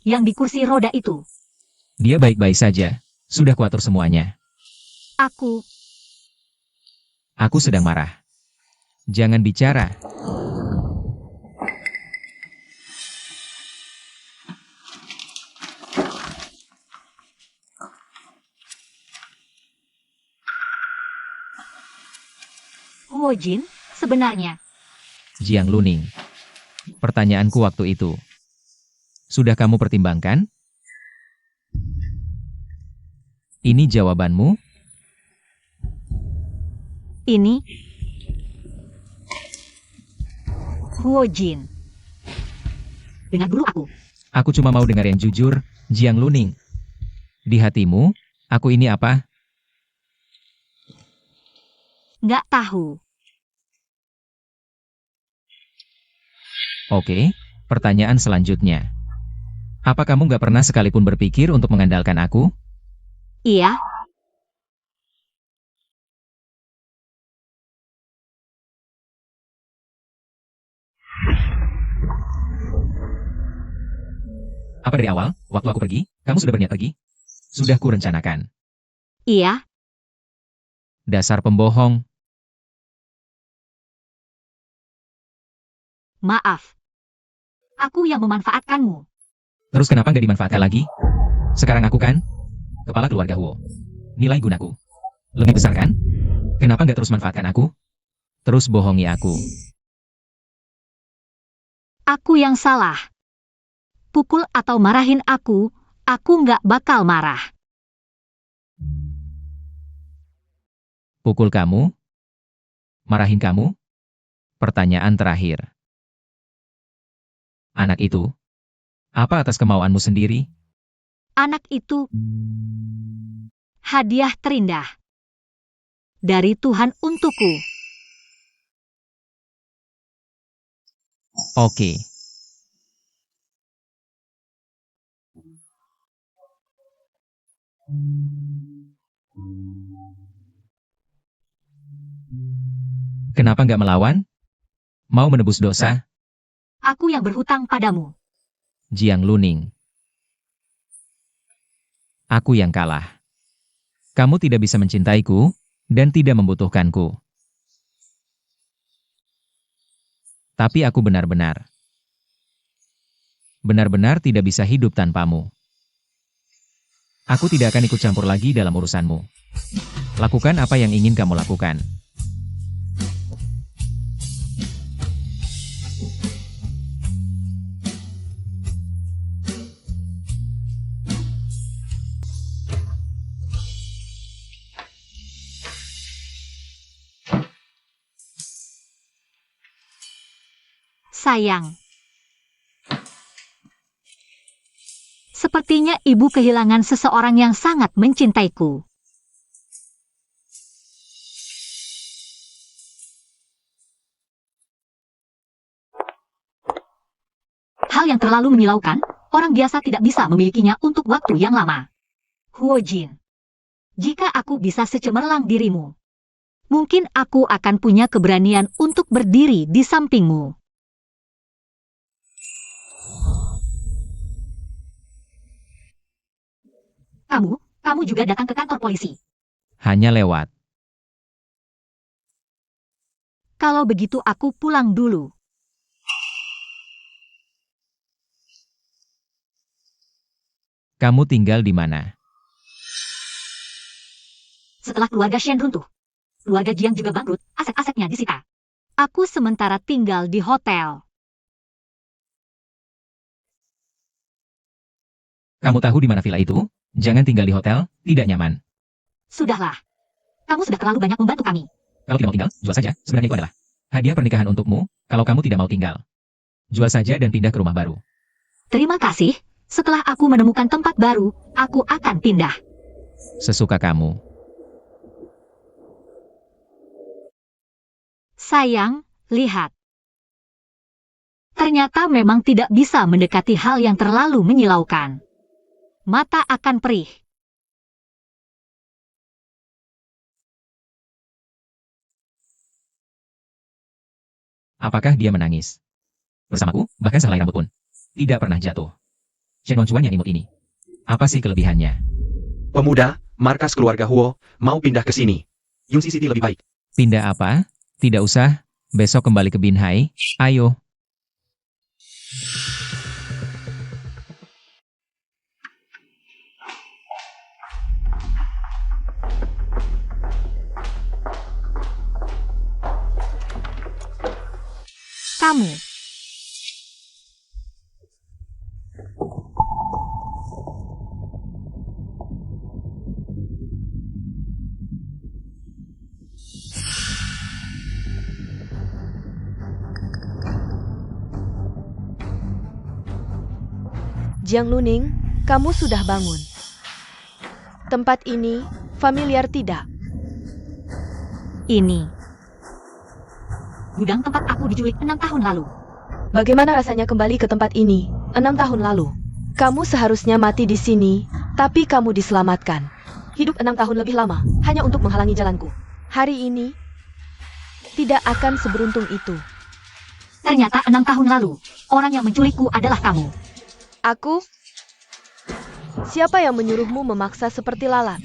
Yang di kursi roda itu. Dia baik-baik saja. Sudah kuatur semuanya. Aku Aku sedang marah. Jangan bicara. Huo Jin, sebenarnya. Jiang Luning. Pertanyaanku waktu itu. Sudah kamu pertimbangkan? Ini jawabanmu? Ini Huo Jin. Dengar dulu aku. Aku cuma mau dengar yang jujur, Jiang Luning. Di hatimu, aku ini apa? Nggak tahu. Oke, pertanyaan selanjutnya. Apa kamu nggak pernah sekalipun berpikir untuk mengandalkan aku? Iya, Apa dari awal, waktu aku pergi, kamu sudah berniat pergi? Sudah kurencanakan. iya, Dasar pembohong. maaf. Aku yang memanfaatkanmu. Terus kenapa nggak dimanfaatkan lagi? Sekarang aku kan kepala keluarga Huo. Nilai gunaku lebih besar kan? Kenapa nggak terus manfaatkan aku? Terus bohongi aku. Aku yang salah. Pukul atau marahin aku nggak bakal marah. Pukul kamu? Marahin kamu? Pertanyaan terakhir. Anak itu? Apa atas kemauanmu sendiri? Anak itu hadiah terindah dari Tuhan untukku. Oke. Kenapa nggak melawan? Mau menebus dosa? Aku yang berhutang padamu. Jiang Luning. Aku yang kalah. Kamu tidak bisa mencintaiku, dan tidak membutuhkanku. Tapi aku benar-benar tidak bisa hidup tanpamu. Aku tidak akan ikut campur lagi dalam urusanmu. Lakukan apa yang ingin kamu lakukan. Sayang. Sepertinya ibu kehilangan seseorang yang sangat mencintaiku. Hal yang terlalu menyilaukan, orang biasa tidak bisa memilikinya untuk waktu yang lama. Huo Jin, jika aku bisa secemerlang dirimu, mungkin aku akan punya keberanian untuk berdiri di sampingmu. Kamu juga datang ke kantor polisi. Hanya lewat. Kalau begitu aku pulang dulu. Kamu tinggal di mana? Setelah keluarga Shen runtuh, keluarga Jiang juga bangkrut, aset-asetnya disita. Aku sementara tinggal di hotel. Kamu tahu di mana villa itu? Jangan tinggal di hotel, tidak nyaman. Sudahlah. Kamu sudah terlalu banyak membantu kami. Kalau tidak mau tinggal, jual saja. Sebenarnya itu adalah hadiah pernikahan untukmu, kalau kamu tidak mau tinggal. Jual saja dan pindah ke rumah baru. Terima kasih. Setelah aku menemukan tempat baru, aku akan pindah. Sesuka kamu. Sayang, lihat. Ternyata memang tidak bisa mendekati hal yang terlalu menyilaukan. Mata akan perih. Apakah dia menangis? Bersamaku, bahkan sehelai rambut pun tidak pernah jatuh. Shen Chuan yang imut ini. Apa sih kelebihannya? Pemuda, markas keluarga Huo, mau pindah ke sini. Yunxi City lebih baik. Pindah apa? Tidak usah. Besok kembali ke Binhai. Ayo. Kamu. Jiang Luning, kamu sudah bangun. Tempat ini familiar tidak? Ini. Gudang tempat aku diculik 6 tahun lalu. Bagaimana rasanya kembali ke tempat ini 6 tahun lalu? Kamu seharusnya mati di sini, tapi kamu diselamatkan. Hidup 6 tahun lebih lama, hanya untuk menghalangi jalanku. Hari ini, tidak akan seberuntung itu. Ternyata 6 tahun lalu, orang yang menculikku adalah kamu. Aku? Siapa yang menyuruhmu memaksa seperti lalat?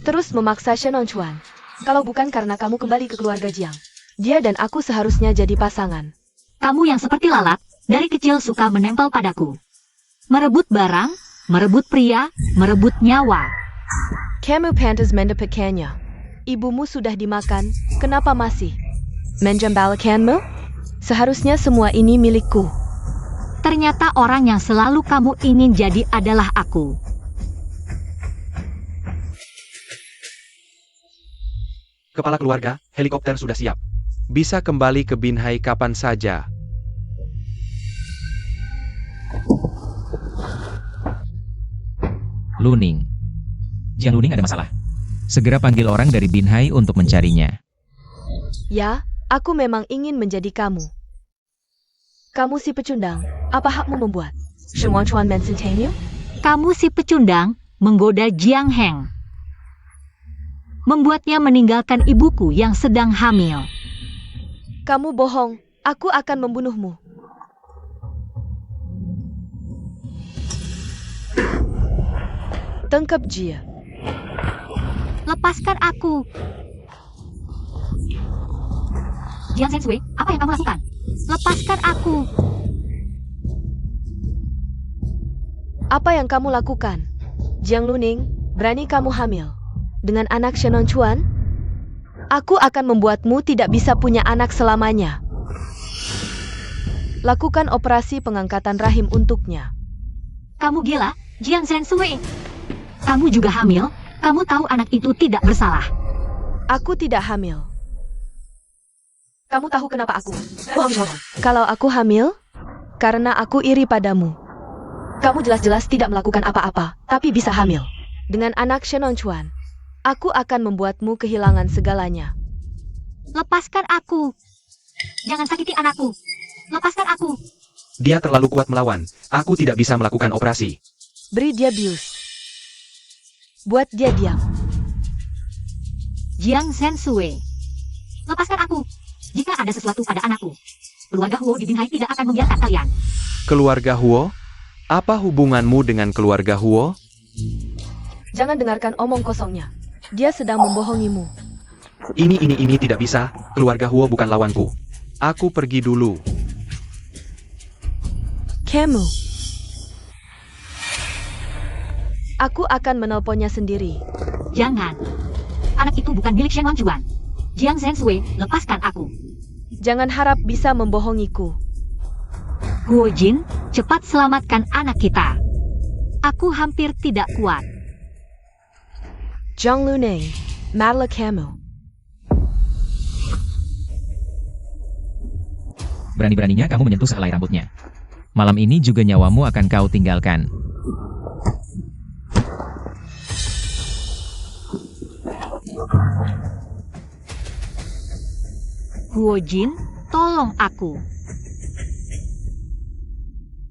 Terus memaksa Shen Chuan. Kalau bukan karena kamu kembali ke keluarga Jiang. Dia dan aku seharusnya jadi pasangan. Kamu yang seperti lalat, dari kecil suka menempel padaku. Merebut barang, merebut pria, merebut nyawa. Kamu pantas mendapatkannya. Ibumu sudah dimakan, kenapa masih menjambalakanmu? Seharusnya semua ini milikku. Ternyata orang yang selalu kamu ingin jadi adalah aku. Kepala keluarga, helikopter sudah siap. Bisa kembali ke Binhai kapan saja. Luning. Jiang Luning ada masalah. Segera panggil orang dari Binhai untuk mencarinya. Ya, aku memang ingin menjadi kamu. Kamu si pecundang, apa hakmu membuat Shen Chuan mencintai? Kamu si pecundang menggoda Jiang Heng. Membuatnya meninggalkan ibuku yang sedang hamil. Kamu bohong, aku akan membunuhmu. Tangkap dia. Lepaskan aku. Jiang Zhenshui, apa yang kamu lakukan? Lepaskan aku. Apa yang kamu lakukan? Jiang Luning, berani kamu hamil dengan anak Shen Chuan? Aku akan membuatmu tidak bisa punya anak selamanya. Lakukan operasi pengangkatan rahim untuknya. Kamu gila, Jiang Zhenshui. Kamu juga hamil? Kamu tahu anak itu tidak bersalah. Aku tidak hamil. Kamu tahu kenapa aku? Kalau aku hamil, Karena aku iri padamu. Kamu jelas-jelas tidak melakukan apa-apa, tapi bisa hamil. Dengan anak Shenong Chuan, aku akan membuatmu kehilangan segalanya. Lepaskan aku. Jangan sakiti anakku. Lepaskan aku. Dia terlalu kuat melawan. Aku tidak bisa melakukan operasi. Beri dia bius. Buat dia diam. Jiang Sensue. Lepaskan aku. Jika ada sesuatu pada anakku, keluarga Huo di Binhai tidak akan membiarkan kalian. Keluarga Huo? Apa hubunganmu dengan keluarga Huo? Jangan dengarkan omong kosongnya. Dia sedang membohongimu. Ini tidak bisa. Keluarga Huo bukan lawanku. Aku pergi dulu. Kamu. Aku akan menelponnya sendiri. Jangan. Anak itu bukan milik Shen Wangchuan. Jiang Sensue, lepaskan aku. Jangan harap bisa membohongiku. Huo Jin, cepat selamatkan anak kita. Aku hampir tidak kuat. Zhang Luneng, Madla Kamu. Berani-beraninya kamu menyentuh sehelai rambutnya. Malam ini juga nyawamu akan kau tinggalkan. Huo Jin, tolong aku.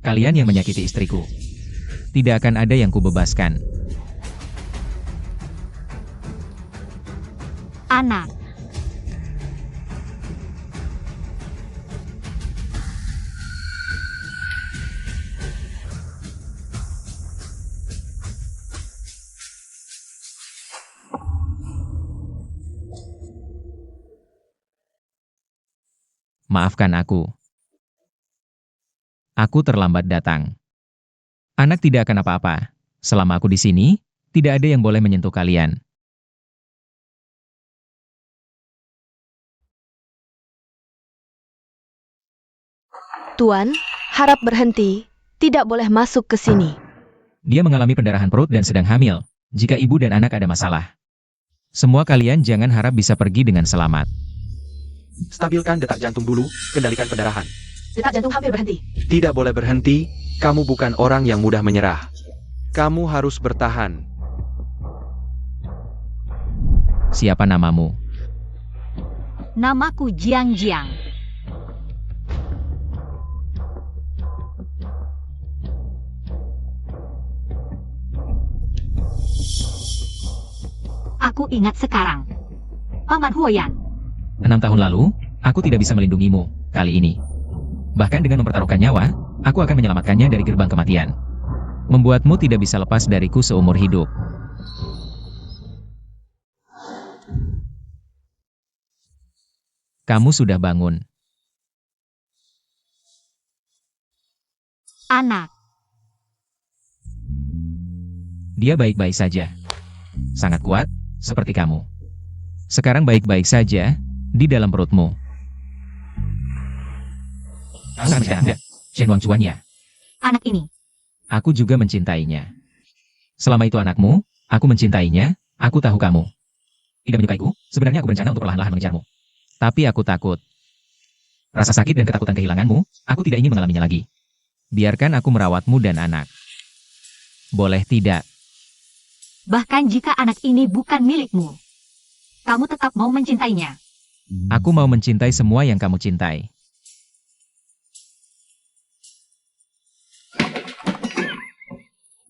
Kalian yang menyakiti istriku. Tidak akan ada yang kubebaskan. Anak. Maafkan aku. Aku terlambat datang. Anak tidak akan apa-apa. Selama aku di sini, tidak ada yang boleh menyentuh kalian. Tuan, harap berhenti. Tidak boleh masuk ke sini. Dia mengalami pendarahan perut dan sedang hamil. Jika ibu dan anak ada masalah. Semua kalian jangan harap bisa pergi dengan selamat. Stabilkan detak jantung dulu, kendalikan pendarahan. Detak jantung hampir berhenti. Tidak boleh berhenti, kamu bukan orang yang mudah menyerah. Kamu harus bertahan. Siapa namamu? Namaku Jiang Jiang. Aku ingat sekarang. Paman Huoyan. 6 tahun lalu, aku tidak bisa melindungimu, kali ini. Bahkan dengan mempertaruhkan nyawa, aku akan menyelamatkannya dari gerbang kematian. Membuatmu tidak bisa lepas dariku seumur hidup. Kamu sudah bangun. Anak. Dia baik-baik saja. Sangat kuat, seperti kamu. Sekarang baik-baik saja, di dalam perutmu. Kamu sangat mencintai Anda, Shen Wangchuan ya. Anak ini. Aku juga mencintainya. Selama itu anakmu, aku mencintainya, aku tahu kamu tidak menyukaiku, sebenarnya aku berencana untuk perlahan-lahan mengejarmu. Tapi aku takut. Rasa sakit dan ketakutan kehilanganmu, aku tidak ingin mengalaminya lagi. Biarkan aku merawatmu dan anak. Boleh tidak? Bahkan jika anak ini bukan milikmu, kamu tetap mau mencintainya. Aku mau mencintai semua yang kamu cintai.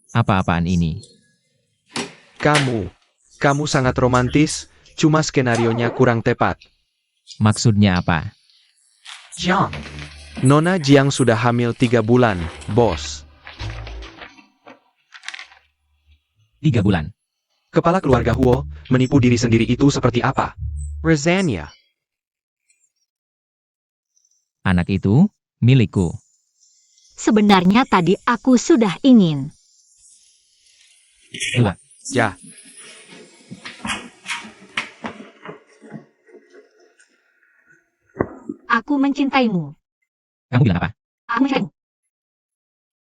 Apa-apaan ini? Kamu sangat romantis, cuma skenarionya kurang tepat. Maksudnya apa? Jiang. Nona Jiang sudah hamil 3 bulan, bos. 3 bulan. Kepala keluarga Huo, menipu diri sendiri itu seperti apa? Rezania. Anak itu, milikku. Sebenarnya tadi aku sudah ingin. Ya. Aku mencintaimu. Kamu bilang apa? Aku mencintaimu.